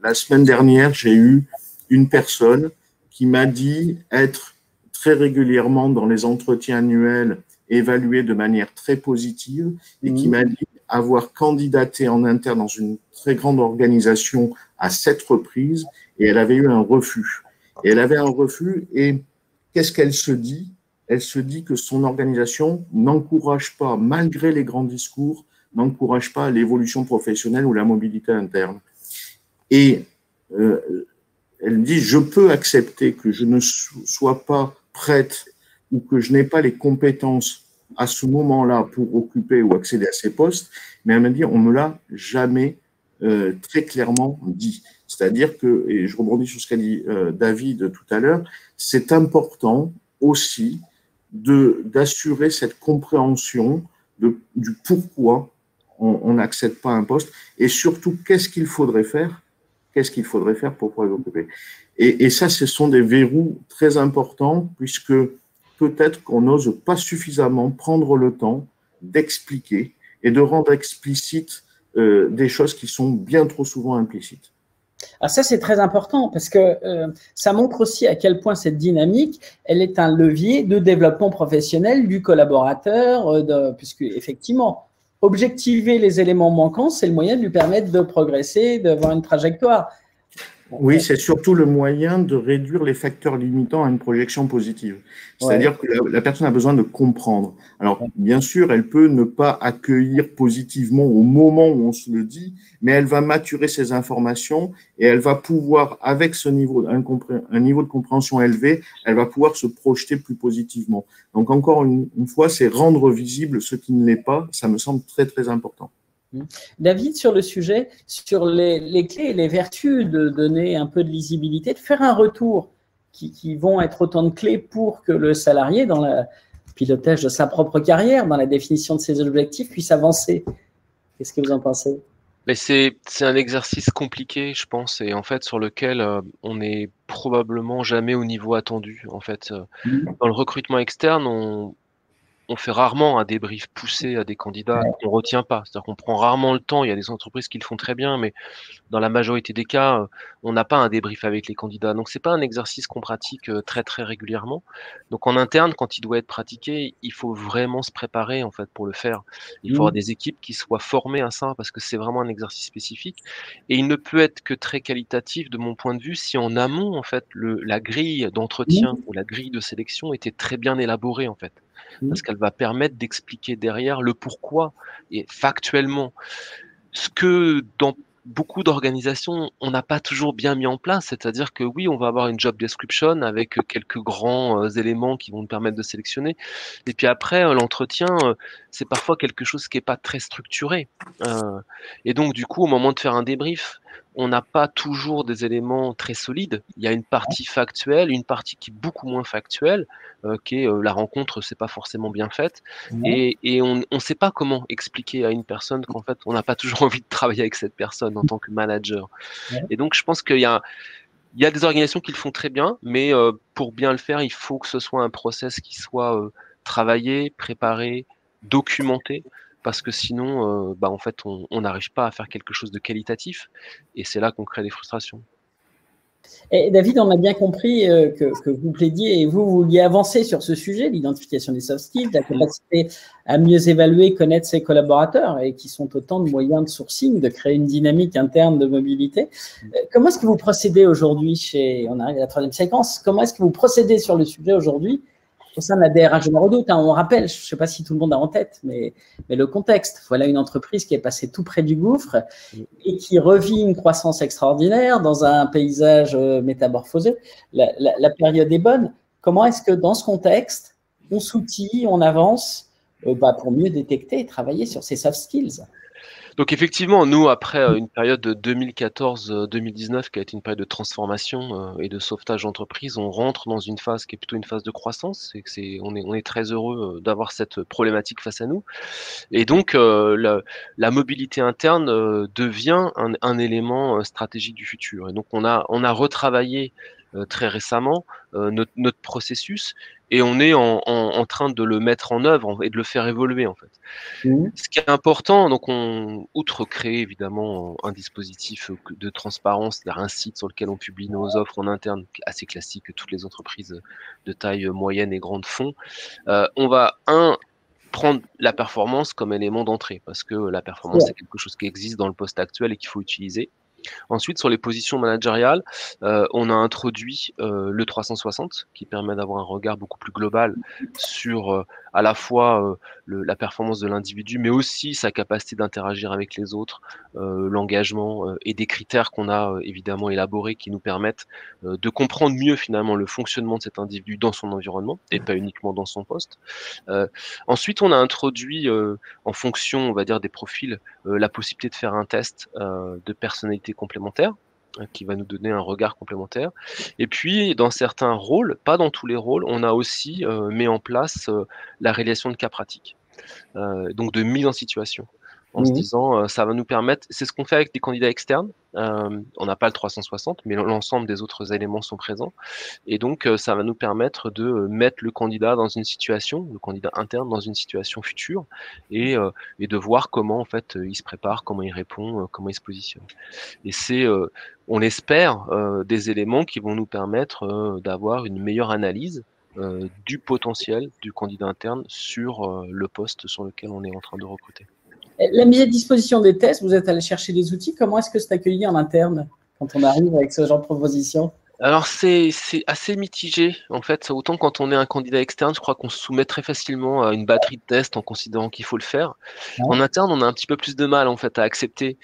la semaine dernière, j'ai eu une personne qui m'a dit être très régulièrement dans les entretiens annuels évalué de manière très positive et qui m'a dit avoir candidaté en interne dans une très grande organisation à 7 reprises et elle avait eu un refus. Et elle avait un refus, et qu'est-ce qu'elle se dit? Elle se dit que son organisation n'encourage pas, malgré les grands discours, n'encourage pas l'évolution professionnelle ou la mobilité interne. Et elle dit, je peux accepter que je ne sois pas prête ou que je n'ai pas les compétences à ce moment-là pour occuper ou accéder à ces postes, mais elle me dit, on ne me l'a jamais très clairement dit. C'est-à-dire que, et je rebondis sur ce qu'a dit David tout à l'heure, c'est important aussi d'assurer cette compréhension du pourquoi on n'accède pas à un poste et surtout qu'est-ce qu'il faudrait faire pour pouvoir l'occuper. Et ça, ce sont des verrous très importants puisque peut-être qu'on n'ose pas suffisamment prendre le temps d'expliquer et de rendre explicite des choses qui sont bien trop souvent implicites. Alors ça, c'est très important parce que ça montre aussi à quel point cette dynamique, elle est un levier de développement professionnel du collaborateur, puisque effectivement, objectiver les éléments manquants, c'est le moyen de lui permettre de progresser, d'avoir une trajectoire. Oui, c'est surtout le moyen de réduire les facteurs limitants à une projection positive. C'est-à-dire que la personne a besoin de comprendre. Alors, bien sûr, elle peut ne pas accueillir positivement au moment où on se le dit, mais elle va maturer ses informations et elle va pouvoir, avec ce niveau, un niveau de compréhension élevé, elle va pouvoir se projeter plus positivement. Donc, encore une fois, c'est rendre visible ce qui ne l'est pas. Ça me semble très, très important. David, sur le sujet, sur les clés et les vertus de donner un peu de lisibilité, de faire un retour qui vont être autant de clés pour que le salarié, dans le pilotage de sa propre carrière, dans la définition de ses objectifs, puisse avancer. Qu'est-ce que vous en pensez? Mais c'est un exercice compliqué, je pense, et en fait sur lequel on n'est probablement jamais au niveau attendu. En fait, dans le recrutement externe, on fait rarement un débrief poussé à des candidats qu'on retient pas. C'est-à-dire qu'on prend rarement le temps. Il y a des entreprises qui le font très bien, mais dans la majorité des cas, on n'a pas un débrief avec les candidats. Donc c'est pas un exercice qu'on pratique très très régulièrement. Donc en interne, quand il doit être pratiqué, il faut vraiment se préparer en fait pour le faire. Il faut avoir des équipes qui soient formées à ça parce que c'est vraiment un exercice spécifique et il ne peut être que très qualitatif de mon point de vue si en amont en fait la grille d'entretien ou la grille de sélection était très bien élaborée en fait. Parce qu'elle va permettre d'expliquer derrière le pourquoi et factuellement. Ce que dans beaucoup d'organisations, on n'a pas toujours bien mis en place, c'est-à-dire que oui, on va avoir une job description avec quelques grands éléments qui vont nous permettre de sélectionner. Et puis après, l'entretien, c'est parfois quelque chose qui n'est pas très structuré. Et donc, du coup, au moment de faire un débrief, on n'a pas toujours des éléments très solides. Il y a une partie factuelle, une partie qui est beaucoup moins factuelle, qui est la rencontre, c'est pas forcément bien faite, et on ne sait pas comment expliquer à une personne qu'en fait, on n'a pas toujours envie de travailler avec cette personne en tant que manager. Et donc, je pense qu'il y a des organisations qui le font très bien, mais pour bien le faire, il faut que ce soit un process qui soit travaillé, préparé, documenté, parce que sinon, en fait, on n'arrive pas à faire quelque chose de qualitatif, et c'est là qu'on crée des frustrations. Et David, on a bien compris que vous plaidiez et vous vouliez avancer sur ce sujet, l'identification des soft skills, la capacité à mieux évaluer, connaître ses collaborateurs et qui sont autant de moyens de sourcing, de créer une dynamique interne de mobilité. Comment est-ce que vous procédez aujourd'hui on arrive à la troisième séquence, comment est-ce que vous procédez sur le sujet aujourd'hui au sein de la DRH de Redoute? On rappelle, je ne sais pas si tout le monde a en tête, mais le contexte. Voilà une entreprise qui est passée tout près du gouffre et qui revit une croissance extraordinaire dans un paysage métamorphosé. La période est bonne. Comment est-ce que dans ce contexte, on s'outille, on avance pour mieux détecter et travailler sur ces soft skills? Donc effectivement, nous, après une période de 2014-2019 qui a été une période de transformation et de sauvetage d'entreprise, on rentre dans une phase qui est plutôt une phase de croissance. On est très heureux d'avoir cette problématique face à nous. Et donc, la mobilité interne devient un élément stratégique du futur. Et donc, on a retravaillé très récemment notre processus et on est en train de le mettre en œuvre et de le faire évoluer en fait. Ce qui est important, donc outre créer évidemment un dispositif de transparence, c'est-à-dire un site sur lequel on publie nos offres en interne, assez classique que toutes les entreprises de taille moyenne et grande font, on va prendre la performance comme élément d'entrée, parce que la performance c'est quelque chose qui existe dans le poste actuel et qu'il faut utiliser. Ensuite, sur les positions managériales, on a introduit le 360 qui permet d'avoir un regard beaucoup plus global sur à la fois la performance de l'individu, mais aussi sa capacité d'interagir avec les autres, l'engagement et des critères qu'on a évidemment élaborés qui nous permettent de comprendre mieux finalement le fonctionnement de cet individu dans son environnement et pas uniquement dans son poste. Ensuite, on a introduit en fonction, on va dire, des profils, la possibilité de faire un test de personnalité complémentaire qui va nous donner un regard complémentaire. Et puis, dans certains rôles, pas dans tous les rôles, on a aussi mis en place la réalisation de cas pratiques, donc de mise en situation, en se disant ça va nous permettre, c'est ce qu'on fait avec des candidats externes, on n'a pas le 360, mais l'ensemble des autres éléments sont présents, et donc ça va nous permettre de mettre le candidat dans une situation, le candidat interne dans une situation future, et de voir comment en fait il se prépare, comment il répond, comment il se positionne. Et c'est, on espère, des éléments qui vont nous permettre d'avoir une meilleure analyse du potentiel du candidat interne sur le poste sur lequel on est en train de recruter. La mise à disposition des tests, vous êtes allé chercher des outils. Comment est-ce que c'est accueilli en interne quand on arrive avec ce genre de proposition? Alors c'est assez mitigé en fait, autant quand on est un candidat externe, je crois qu'on se soumet très facilement à une batterie de tests en considérant qu'il faut le faire. Ouais. En interne, on a un petit peu plus de mal en fait à accepter,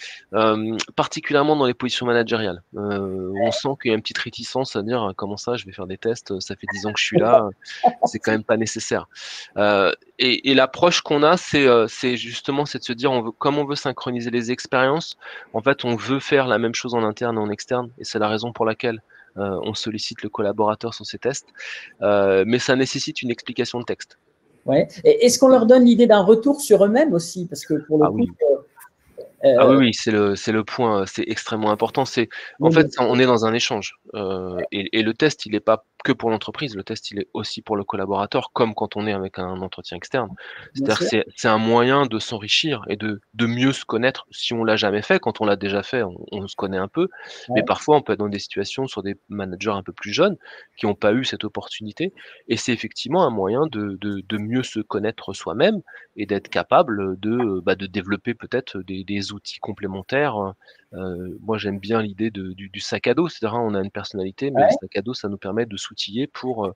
particulièrement dans les positions managériales. On sent qu'il y a une petite réticence à dire comment ça, je vais faire des tests, ça fait 10 ans que je suis là, c'est quand même pas nécessaire. Et l'approche qu'on a, c'est justement c'est de se dire comme on veut synchroniser les expériences, en fait on veut faire la même chose en interne et en externe, et c'est la raison pour laquelle on sollicite le collaborateur sur ces tests, mais ça nécessite une explication de texte. Ouais. Est-ce qu'on leur donne l'idée d'un retour sur eux-mêmes aussi? Parce que pour le coup, oui. Ah oui, c'est le point, c'est extrêmement important. En fait, on est dans un échange, et le test, il n'est pas que pour l'entreprise, le test, il est aussi pour le collaborateur, comme quand on est avec un entretien externe. C'est-à-dire que c'est un moyen de s'enrichir et de mieux se connaître. Si on l'a jamais fait, quand on l'a déjà fait, on se connaît un peu, mais parfois on peut être dans des situations sur des managers un peu plus jeunes qui n'ont pas eu cette opportunité, et c'est effectivement un moyen de mieux se connaître soi-même et d'être capable de développer peut-être des outils complémentaires. Moi, j'aime bien l'idée du sac à dos, c'est-à-dire on a une personnalité, mais le sac à dos, ça nous permet de s'outiller pour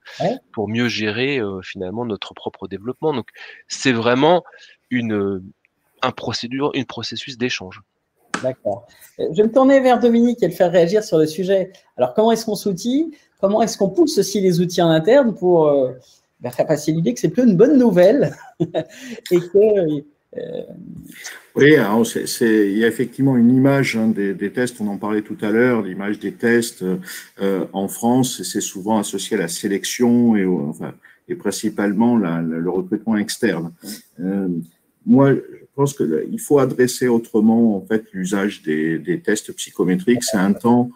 mieux gérer finalement notre propre développement. Donc, c'est vraiment un processus d'échange. D'accord. Je vais me tourner vers Dominique et le faire réagir sur le sujet. Alors, comment est-ce qu'on s'outille? Comment est-ce qu'on pousse aussi les outils en interne pour faire passer l'idée que c'est plutôt une bonne nouvelle et que… Oui, alors il y a effectivement une image des tests, on en parlait tout à l'heure, l'image des tests en France, c'est souvent associé à la sélection et principalement le recrutement externe. Moi, je pense qu'il faut adresser autrement en fait l'usage des tests psychométriques. C'est un temps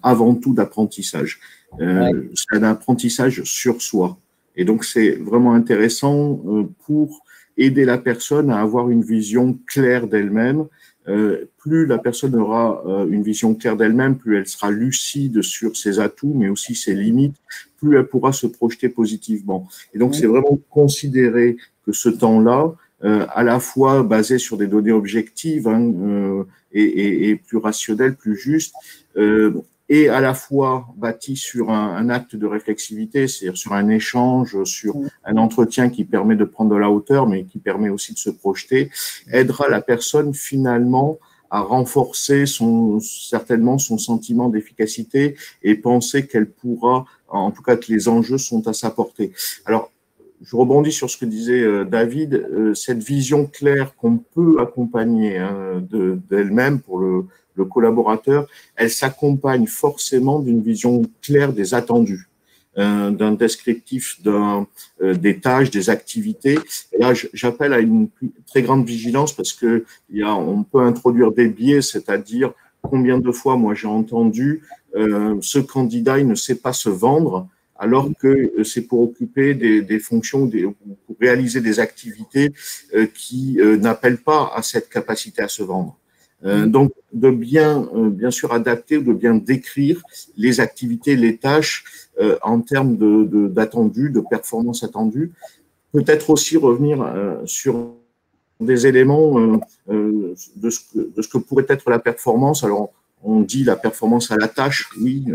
avant tout d'apprentissage. C'est un apprentissage sur soi. Et donc, c'est vraiment intéressant pour aider la personne à avoir une vision claire d'elle-même. Plus la personne aura une vision claire d'elle-même, plus elle sera lucide sur ses atouts, mais aussi ses limites, plus elle pourra se projeter positivement. Et donc, c'est vraiment considérer que ce temps-là, à la fois basé sur des données objectives et plus rationnelles, plus justes, et à la fois bâti sur un acte de réflexivité, c'est-à-dire sur un échange, sur un entretien qui permet de prendre de la hauteur, mais qui permet aussi de se projeter, aidera la personne finalement à renforcer certainement son sentiment d'efficacité et penser qu'elle pourra, en tout cas que les enjeux sont à sa portée. Alors, je rebondis sur ce que disait David, cette vision claire qu'on peut accompagner d'elle-même pour le collaborateur, elle s'accompagne forcément d'une vision claire des attendus, d'un descriptif des tâches, des activités. Et là, j'appelle à une très grande vigilance parce que on peut introduire des biais, c'est-à-dire combien de fois moi j'ai entendu ce candidat il ne sait pas se vendre, alors que c'est pour occuper des fonctions, pour réaliser des activités qui n'appellent pas à cette capacité à se vendre. Donc, de bien sûr adapter ou de bien décrire les activités, les tâches en termes d'attendus, de performances attendues. Peut-être aussi revenir sur des éléments de ce que pourrait être la performance. Alors, on dit la performance à la tâche, oui,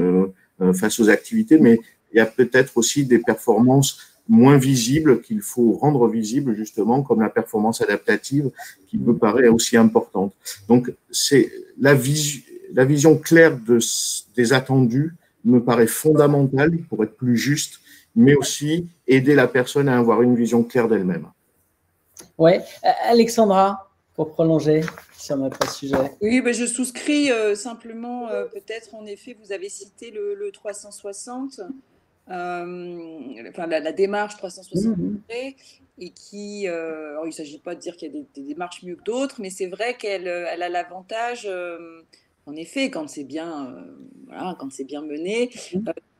face aux activités, mais il y a peut-être aussi des performances moins visibles qu'il faut rendre visibles, justement, comme la performance adaptative, qui me paraît aussi importante. Donc, c'est la vision claire des attendus me paraît fondamentale pour être plus juste, mais aussi aider la personne à avoir une vision claire d'elle-même. Ouais, Alexandra, pour prolonger sur notre sujet. Oui, ben je souscris simplement, peut-être en effet, vous avez cité le 360, enfin la démarche 360 degrés, et qui, alors il ne s'agit pas de dire qu'il y a des démarches mieux que d'autres, mais c'est vrai qu'elle elle a l'avantage, en effet, quand c'est bien, voilà, quand c'est bien mené,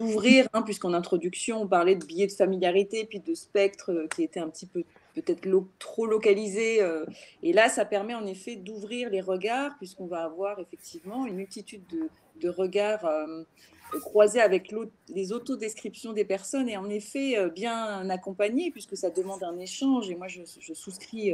d'ouvrir, hein, puisqu'en introduction, on parlait de biais de familiarité, puis de spectre qui était un petit peu peut-être trop localisé. Et là, ça permet en effet d'ouvrir les regards, puisqu'on va avoir effectivement une multitude de regards croisés avec les autodescriptions des personnes, et en effet bien accompagnés, puisque ça demande un échange. Et moi, je souscris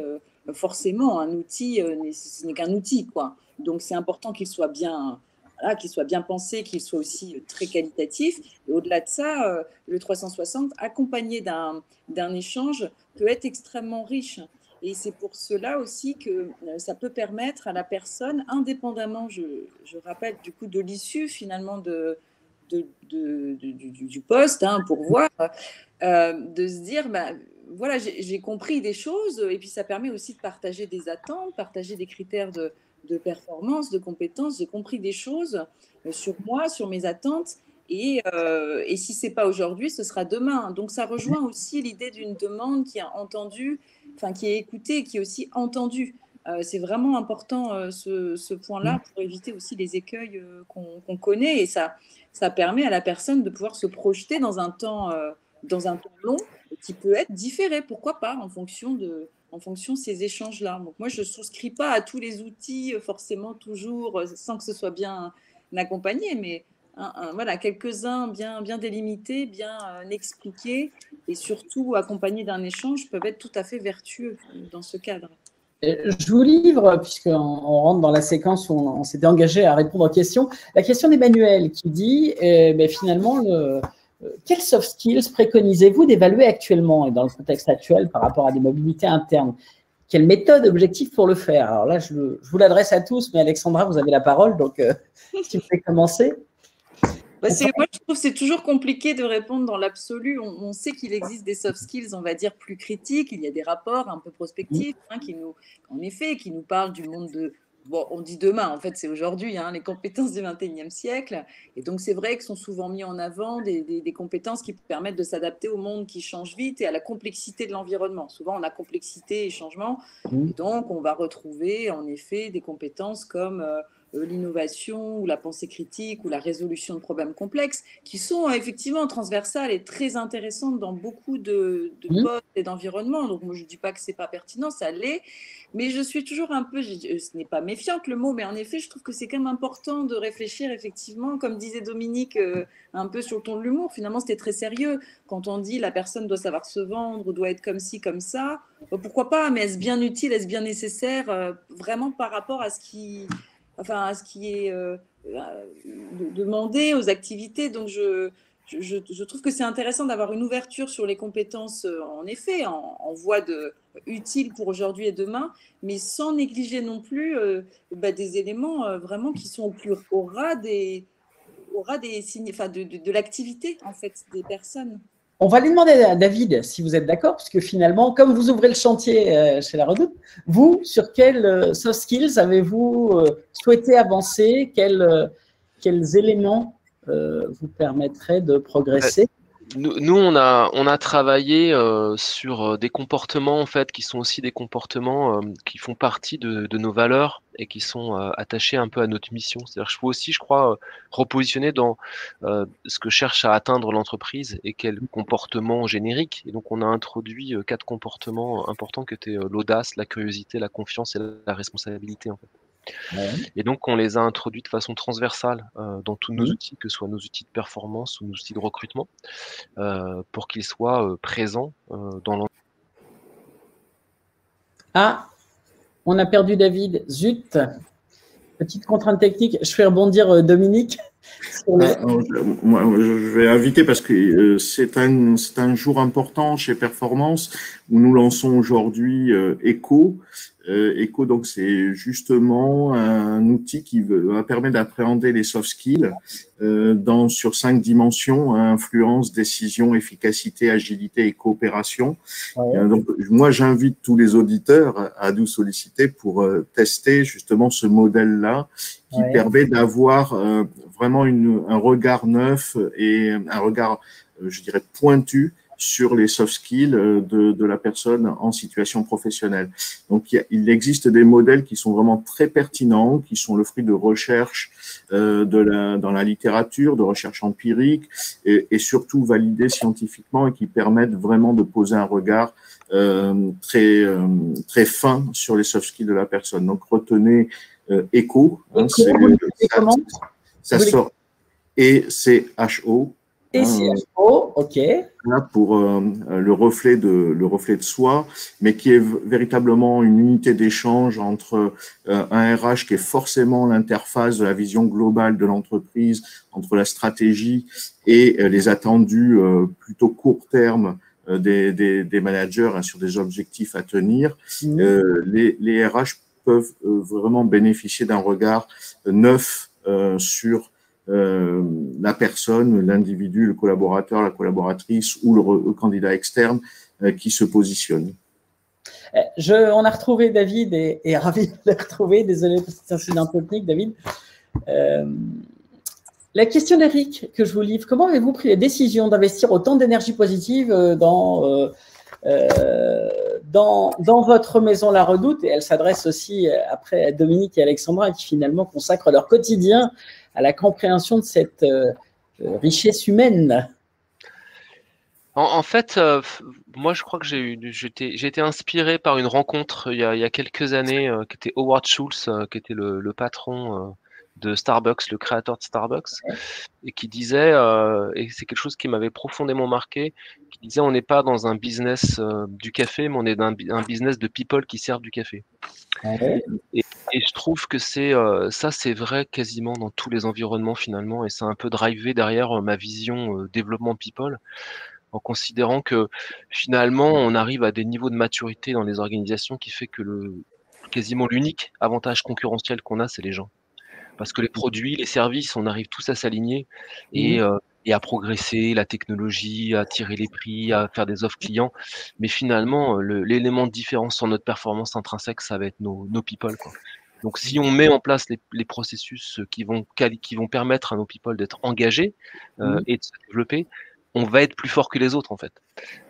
forcément. Un outil, ce n'est qu'un outil, quoi. Donc, c'est important qu'il soit bien... Voilà, qu'il soit bien pensé, qu'il soit aussi très qualitatif. Et au-delà de ça, le 360, accompagné d'un échange, peut être extrêmement riche. Et c'est pour cela aussi que ça peut permettre à la personne, indépendamment, je rappelle, du coup, de l'issue finalement du poste, hein, pour voir, de se dire, bah, voilà, j'ai compris des choses, et puis ça permet aussi de partager des attentes, partager des critères de performance, de compétences. J'ai compris des choses sur moi, sur mes attentes, et si ce n'est pas aujourd'hui, ce sera demain. Donc ça rejoint aussi l'idée d'une demande qui est entendue, enfin qui est écoutée, qui est aussi entendue. C'est vraiment important ce point-là, pour éviter aussi les écueils qu'on connaît, et ça permet à la personne de pouvoir se projeter dans un temps long qui peut être différé, pourquoi pas, en fonction de ces échanges-là. Donc moi, je ne souscris pas à tous les outils forcément toujours, sans que ce soit bien accompagné, mais voilà, quelques-uns bien délimités, bien expliqués, et surtout accompagnés d'un échange, peuvent être tout à fait vertueux dans ce cadre. Je vous livre, puisqu'on rentre dans la séquence où on s'était engagé à répondre aux questions, la question d'Emmanuel qui dit finalement, quels soft skills préconisez-vous d'évaluer actuellement et dans le contexte actuel par rapport à des mobilités internes? Quelle méthode objective pour le faire? Alors là, je vous l'adresse à tous, mais Alexandra, vous avez la parole, donc si vous voulez commencer. Moi, je trouve que c'est toujours compliqué de répondre dans l'absolu. On sait qu'il existe des soft skills, on va dire, plus critiques. Il y a des rapports un peu prospectifs, hein, qui nous parlent du monde de... Bon, on dit demain, en fait, c'est aujourd'hui, hein, les compétences du XXIe siècle. Et donc, c'est vrai que sont souvent mis en avant des compétences qui permettent de s'adapter au monde qui change vite et à la complexité de l'environnement. Souvent, on a complexité et changement. Et donc, on va retrouver, en effet, des compétences comme... l'innovation ou la pensée critique ou la résolution de problèmes complexes, qui sont effectivement transversales et très intéressantes dans beaucoup de postes et d'environnements. Donc moi, je ne dis pas que ce n'est pas pertinent, ça l'est, mais je suis toujours un peu, ce n'est pas méfiante le mot, mais en effet, je trouve que c'est quand même important de réfléchir effectivement, comme disait Dominique, un peu sur le ton de l'humour. Finalement, c'était très sérieux. Quand on dit la personne doit savoir se vendre ou doit être comme ci, comme ça, pourquoi pas, mais est-ce bien utile, est-ce bien nécessaire, vraiment par rapport à ce qui est demandé, aux activités. Donc, je trouve que c'est intéressant d'avoir une ouverture sur les compétences, en effet, en voie utile pour aujourd'hui et demain, mais sans négliger non plus des éléments vraiment qui sont au ras des signes, de l'activité, en fait, des personnes. On va aller demander à David si vous êtes d'accord, puisque finalement, comme vous ouvrez le chantier chez La Redoute, vous, sur quels soft skills avez-vous souhaité avancer? Quels éléments vous permettraient de progresser? Nous, on a travaillé sur des comportements en fait qui sont aussi des comportements qui font partie de nos valeurs et qui sont attachés un peu à notre mission. C'est-à-dire, je peux aussi, je crois, repositionner dans ce que cherche à atteindre l'entreprise et quels comportements génériques. Et donc, on a introduit 4 comportements importants qui étaient l'audace, la curiosité, la confiance et la responsabilité en fait. Ouais. Et donc, on les a introduits de façon transversale dans tous nos outils, que ce soit nos outils de performance ou nos outils de recrutement, pour qu'ils soient présents dans l'entreprise. Ah, on a perdu David. Zut. Petite contrainte technique, je fais rebondir Dominique. Moi, je vais inviter parce que c'est un jour important chez Performance où nous lançons aujourd'hui ECHO. ECHO, donc, c'est justement un outil qui va permettre d'appréhender les soft skills sur 5 dimensions: influence, décision, efficacité, agilité et coopération. Ouais. Donc, moi, j'invite tous les auditeurs à nous solliciter pour tester justement ce modèle-là qui permet d'avoir vraiment un regard neuf et un regard, je dirais, pointu sur les soft skills de la personne en situation professionnelle. Donc, il existe des modèles qui sont vraiment très pertinents, qui sont le fruit de recherches dans la littérature, de recherches empiriques et surtout validés scientifiquement et qui permettent vraiment de poser un regard très fin sur les soft skills de la personne. Donc, retenez ECHO. Ça sort ECHO. ECHO, ok. Là pour le reflet de soi, mais qui est véritablement une unité d'échange entre un RH qui est forcément l'interface de la vision globale de l'entreprise, entre la stratégie et les attendus plutôt court terme des managers sur des objectifs à tenir. Les RH peuvent vraiment bénéficier d'un regard neuf sur la personne, l'individu, le collaborateur, la collaboratrice ou le candidat externe qui se positionne. On a retrouvé David et ravi de le retrouver. Désolé pour cet incident technique, David. La question d'Eric que je vous livre: comment avez-vous pris la décision d'investir autant d'énergie positive dans votre maison La Redoute? Et elle s'adresse aussi après à Dominique et Alexandra, qui finalement consacrent leur quotidien à la compréhension de cette richesse humaine. En fait, moi, je crois que j'ai été inspiré par une rencontre il y a quelques années qui était Howard Schultz, qui était le patron de Starbucks, le créateur de Starbucks, et qui disait, et c'est quelque chose qui m'avait profondément marqué, qui disait: on n'est pas dans un business du café, mais on est dans un business de people qui servent du café. Ouais. Et je trouve que ça, c'est vrai quasiment dans tous les environnements finalement, et c'est un peu drivé derrière ma vision développement people, en considérant que finalement, on arrive à des niveaux de maturité dans les organisations qui fait que quasiment l'unique avantage concurrentiel qu'on a, c'est les gens. Parce que les produits, les services, on arrive tous à s'aligner et à progresser, la technologie, à tirer les prix, à faire des offres clients. Mais finalement, l'élément de différence sur notre performance intrinsèque, ça va être nos people, quoi. Donc, si on met en place les processus qui vont permettre à nos people d'être engagés et de se développer, on va être plus fort que les autres, en fait.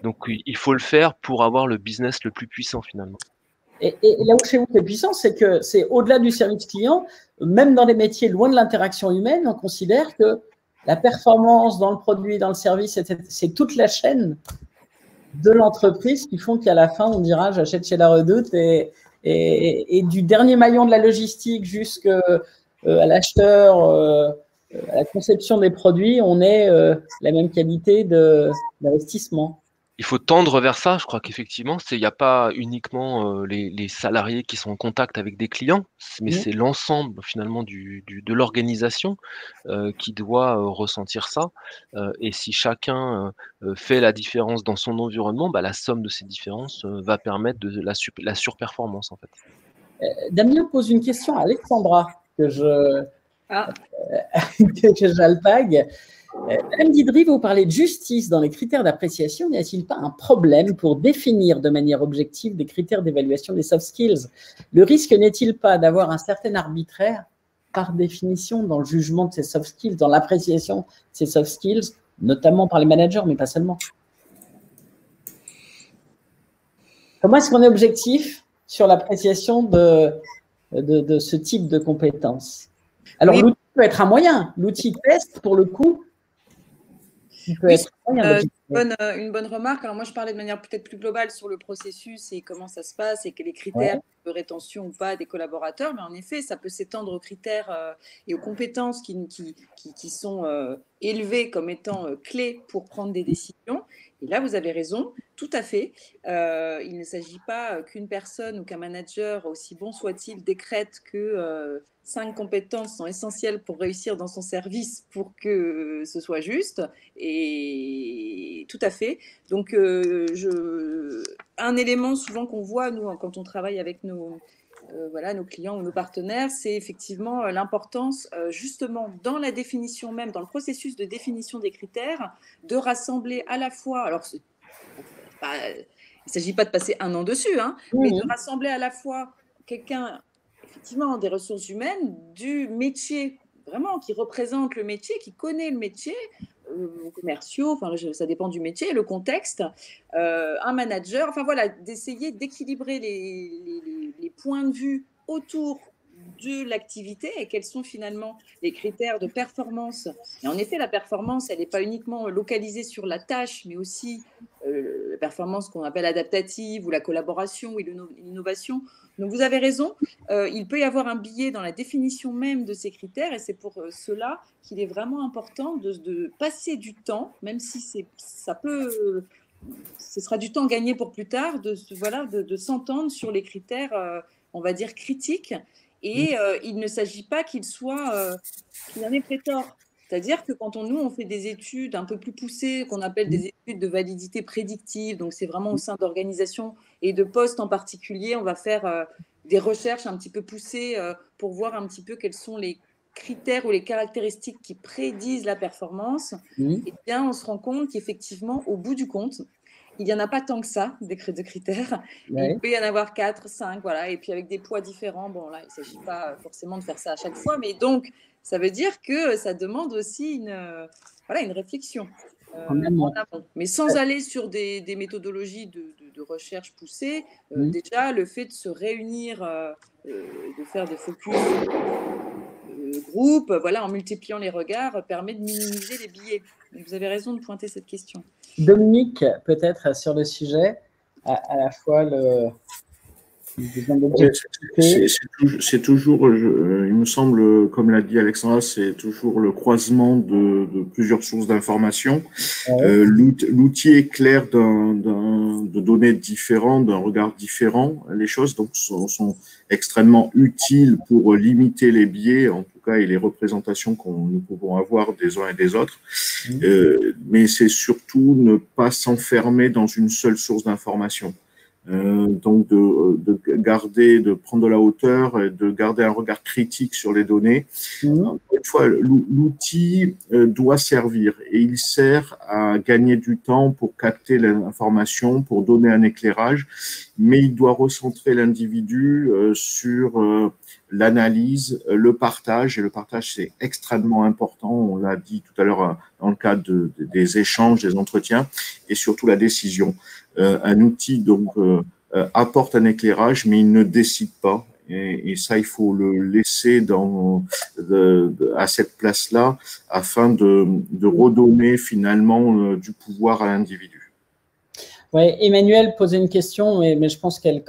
Donc, il faut le faire pour avoir le business le plus puissant, finalement. Et là où chez vous c'est puissant, c'est que c'est au-delà du service client, même dans les métiers loin de l'interaction humaine, on considère que la performance dans le produit, dans le service, c'est toute la chaîne de l'entreprise qui font qu'à la fin, on dira: j'achète chez La Redoute, et du dernier maillon de la logistique jusqu'à l'acheteur, à la conception des produits, on est la même qualité d'investissement. Il faut tendre vers ça. Je crois qu'effectivement, il n'y a pas uniquement les salariés qui sont en contact avec des clients, mais c'est l'ensemble finalement de l'organisation qui doit ressentir ça. Et si chacun fait la différence dans son environnement, la somme de ces différences va permettre de la surperformance en fait. Damien pose une question à Alexandra que j'alpague. Madame Didry, vous parlez de justice dans les critères d'appréciation. N'y a-t-il pas un problème pour définir de manière objective des critères d'évaluation des soft skills? Le risque n'est-il pas d'avoir un certain arbitraire par définition dans le jugement de ces soft skills, dans l'appréciation de ces soft skills, notamment par les managers, mais pas seulement? Comment est-ce qu'on est objectif sur l'appréciation de ce type de compétences? Alors, l'outil peut être un moyen. L'outil test, pour le coup, une bonne remarque. Alors moi, je parlais de manière peut-être plus globale sur le processus et comment ça se passe et les critères de rétention ou pas des collaborateurs. Mais en effet, ça peut s'étendre aux critères et aux compétences qui sont élevées comme étant clés pour prendre des décisions. Et là, vous avez raison. tout à fait. Il ne s'agit pas qu'une personne ou qu'un manager, aussi bon soit-il, décrète que 5 compétences sont essentielles pour réussir dans son service pour que ce soit juste. Et tout à fait. Donc, un élément souvent qu'on voit, nous, quand on travaille avec nos clients ou nos partenaires, c'est effectivement l'importance, justement, dans la définition même, dans le processus de définition des critères, de rassembler à la fois, alors il ne s'agit pas de passer un an dessus, mais de rassembler à la fois quelqu'un, effectivement, des ressources humaines, du métier, vraiment, qui représente le métier, qui connaît le métier, commerciaux, enfin, ça dépend du métier, le contexte, un manager, enfin voilà, d'essayer d'équilibrer les points de vue autour de l'activité et quels sont finalement les critères de performance. Et en effet, la performance, elle n'est pas uniquement localisée sur la tâche, mais aussi la performance qu'on appelle adaptative ou la collaboration ou l'innovation. Donc, vous avez raison, il peut y avoir un biais dans la définition même de ces critères et c'est pour cela qu'il est vraiment important de passer du temps, même si ce sera du temps gagné pour plus tard, de s'entendre sur les critères, on va dire, critiques. Et il ne s'agit pas qu'il en ait pléthore. C'est-à-dire que quand nous, on fait des études un peu plus poussées, qu'on appelle des études de validité prédictive, donc c'est vraiment au sein d'organisations et de postes en particulier, on va faire des recherches un petit peu poussées pour voir un petit peu quels sont les critères ou les caractéristiques qui prédisent la performance. Et bien, on se rend compte qu'effectivement, au bout du compte, il n'y en a pas tant que ça, de critères. Il peut y en avoir 4, 5, voilà. Et puis avec des poids différents, bon là, il ne s'agit pas forcément de faire ça à chaque fois, mais donc, ça veut dire que ça demande aussi une réflexion en amont. Mais sans aller sur des méthodologies de recherche poussées, déjà, le fait de se réunir, de faire des focus groupe, en multipliant les regards, permet de minimiser les biais. Donc, vous avez raison de pointer cette question. Dominique, peut-être sur le sujet, à la fois c'est toujours, il me semble, comme l'a dit Alexandra, c'est toujours le croisement de plusieurs sources d'informations. L'outil est clair de données différentes, d'un regard différent. Les choses donc sont extrêmement utiles pour limiter les biais, en tout cas, et les représentations nous pouvons avoir des uns et des autres. Mais c'est surtout ne pas s'enfermer dans une seule source d'information. Donc de prendre de la hauteur et de garder un regard critique sur les données. Encore une fois, l'outil doit servir et il sert à gagner du temps pour capter l'information, pour donner un éclairage, mais il doit recentrer l'individu sur l'analyse, le partage, et le partage c'est extrêmement important, on l'a dit tout à l'heure dans le cadre des échanges, des entretiens, et surtout la décision. Un outil donc apporte un éclairage, mais il ne décide pas. Et ça, il faut le laisser à cette place-là afin de redonner finalement du pouvoir à l'individu. Oui, Emmanuel posait une question, mais je pense qu'elle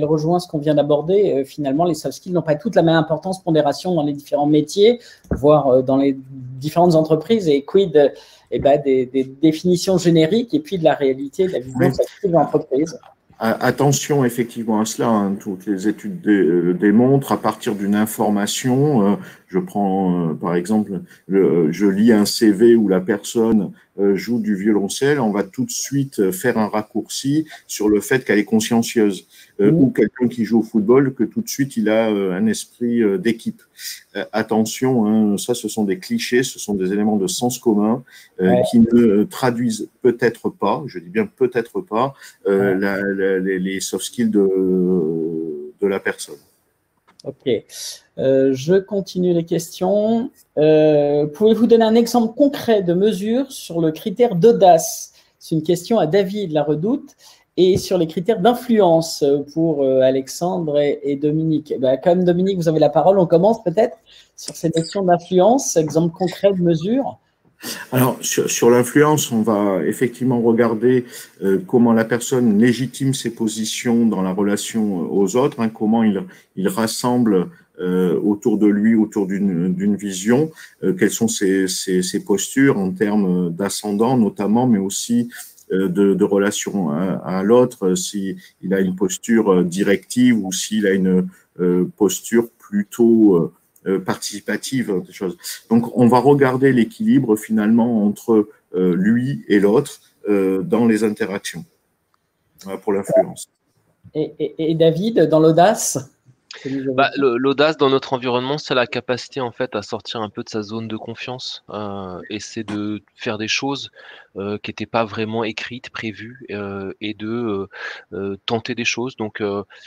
rejoint ce qu'on vient d'aborder. Finalement, les soft skills n'ont pas toute la même importance, pondération dans les différents métiers, voire dans les différentes entreprises. Et quid des définitions génériques et puis de la réalité, de la vision de l'entreprise. Attention effectivement à cela, toutes les études démontrent, à partir d'une information, je prends par exemple, je lis un CV où la personne joue du violoncelle, on va tout de suite faire un raccourci sur le fait qu'elle est consciencieuse, ou quelqu'un qui joue au football, que tout de suite il a un esprit d'équipe. Attention, ça ce sont des clichés, ce sont des éléments de sens commun qui ne traduisent peut-être pas, je dis bien peut-être pas, les soft skills de la personne. Ok, je continue les questions. Pouvez-vous donner un exemple concret de mesure sur le critère d'audace? C'est une question à David La Redoute. Et sur les critères d'influence pour Alexandre et Dominique. Comme Dominique, vous avez la parole, on commence peut-être sur ces notions d'influence, exemple concret de mesure. Alors, sur l'influence, on va effectivement regarder comment la personne légitime ses positions dans la relation aux autres, comment il rassemble autour de lui, autour d'une vision, quelles sont ses postures en termes d'ascendant notamment, mais aussi de relation à l'autre, s'il a une posture directive ou s'il a une posture plutôt participative, des choses. Donc, on va regarder l'équilibre finalement entre lui et l'autre dans les interactions pour l'influence. Et David, dans l'audace? L'audace dans notre environnement, c'est la capacité en fait à sortir un peu de sa zone de confiance et c'est de faire des choses qui n'étaient pas vraiment écrites, prévues et de tenter des choses. Donc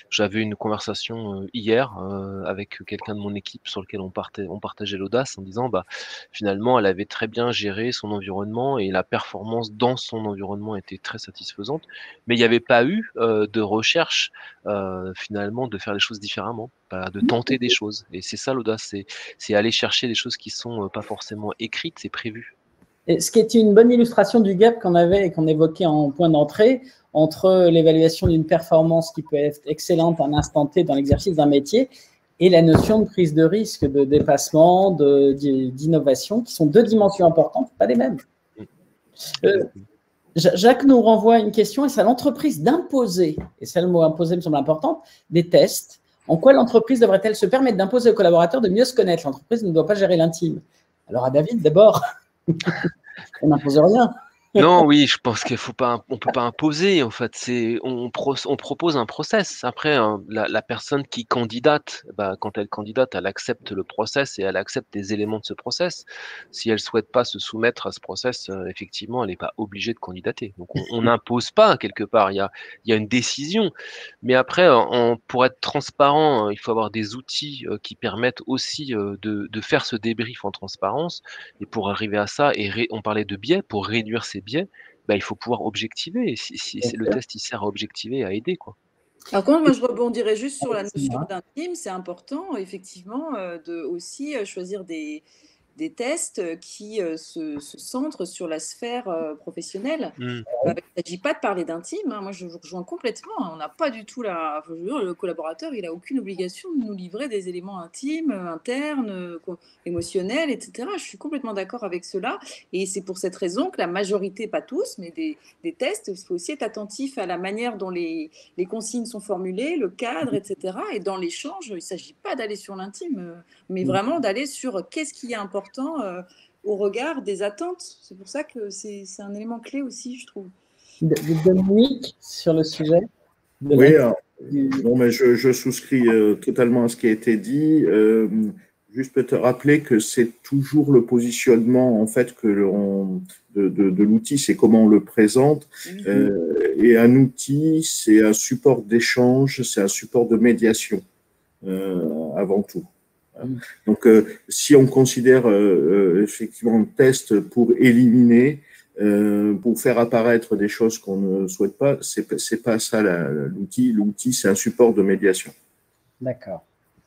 j'avais une conversation hier avec quelqu'un de mon équipe sur lequel on partageait l'audace en disant finalement elle avait très bien géré son environnement et la performance dans son environnement était très satisfaisante, mais il n'y avait pas eu de recherche finalement de faire les choses différemment, de tenter des choses. Et c'est ça l'audace, c'est aller chercher des choses qui sont pas forcément écrites, c'est prévu. Et ce qui est une bonne illustration du gap qu'on avait et qu'on évoquait en point d'entrée entre l'évaluation d'une performance qui peut être excellente à un instant T dans l'exercice d'un métier et la notion de prise de risque, de dépassement, d'innovation, qui sont deux dimensions importantes, pas les mêmes. Jacques nous renvoie une question, et c'est à l'entreprise d'imposer, et c'est le mot imposer me semble important, des tests. En quoi l'entreprise devrait-elle se permettre d'imposer aux collaborateurs de mieux se connaître? L'entreprise ne doit pas gérer l'intime. Alors à David, d'abord, on n'impose rien. Non, oui, je pense qu'il faut pas, on peut pas imposer. En fait, on propose un process. Après, la personne qui candidate, quand elle candidate, elle accepte le process et elle accepte des éléments de ce process. Si elle souhaite pas se soumettre à ce process, effectivement, elle n'est pas obligée de candidater. Donc, on n'impose pas quelque part. Il y a une décision. Mais après, pour être transparent, il faut avoir des outils qui permettent aussi de faire ce débrief en transparence. Et pour arriver à ça, on parlait de biais, pour réduire ces biais, il faut pouvoir objectiver. Et si le test il sert à objectiver, à aider, quoi. Par contre, moi, je rebondirais juste sur la notion d'intime. C'est important, effectivement, de aussi choisir des tests qui se centrent sur la sphère professionnelle. Il ne s'agit pas de parler d'intime. Moi, je vous rejoins complètement. On n'a pas du tout le collaborateur, il n'a aucune obligation de nous livrer des éléments intimes, internes, émotionnels, etc. Je suis complètement d'accord avec cela. Et c'est pour cette raison que la majorité, pas tous, mais des tests, il faut aussi être attentif à la manière dont les consignes sont formulées, le cadre, etc. Et dans l'échange, il ne s'agit pas d'aller sur l'intime, mais vraiment d'aller sur qu'est-ce qui est important au regard des attentes. C'est pour ça que c'est un élément clé aussi, je trouve. Dominique, sur le sujet. Oui, mais je souscris totalement à ce qui a été dit. Juste peut te rappeler que c'est toujours le positionnement en fait de l'outil, c'est comment on le présente. Et un outil, c'est un support d'échange, c'est un support de médiation avant tout. Donc, si on considère effectivement un test pour éliminer, pour faire apparaître des choses qu'on ne souhaite pas, c'est pas ça l'outil. L'outil, c'est un support de médiation. D'accord.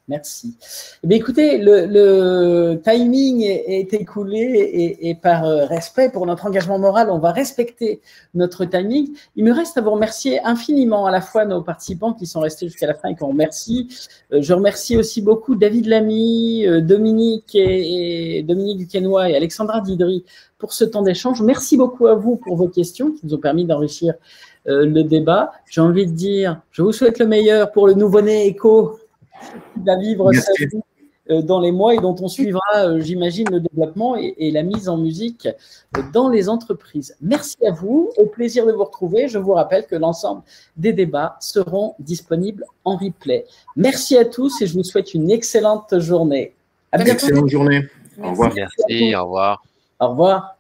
Merci. Eh bien, écoutez, le timing est écoulé et par respect pour notre engagement moral, on va respecter notre timing. Il me reste à vous remercier infiniment à la fois nos participants qui sont restés jusqu'à la fin et qu'on remercie. Je remercie aussi beaucoup David Lamy, Dominique Duquesnoy et Alexandra Didry pour ce temps d'échange. Merci beaucoup à vous pour vos questions qui nous ont permis d'enrichir le débat. J'ai envie de dire, je vous souhaite le meilleur pour le nouveau-né ECHO qui va vivre sa vie dans les mois et dont on suivra, j'imagine, le développement et la mise en musique dans les entreprises. Merci à vous, au plaisir de vous retrouver. Je vous rappelle que l'ensemble des débats seront disponibles en replay. Merci à tous et je vous souhaite une excellente journée. À bientôt. Excellente journée. Au revoir. Merci, au revoir. Au revoir.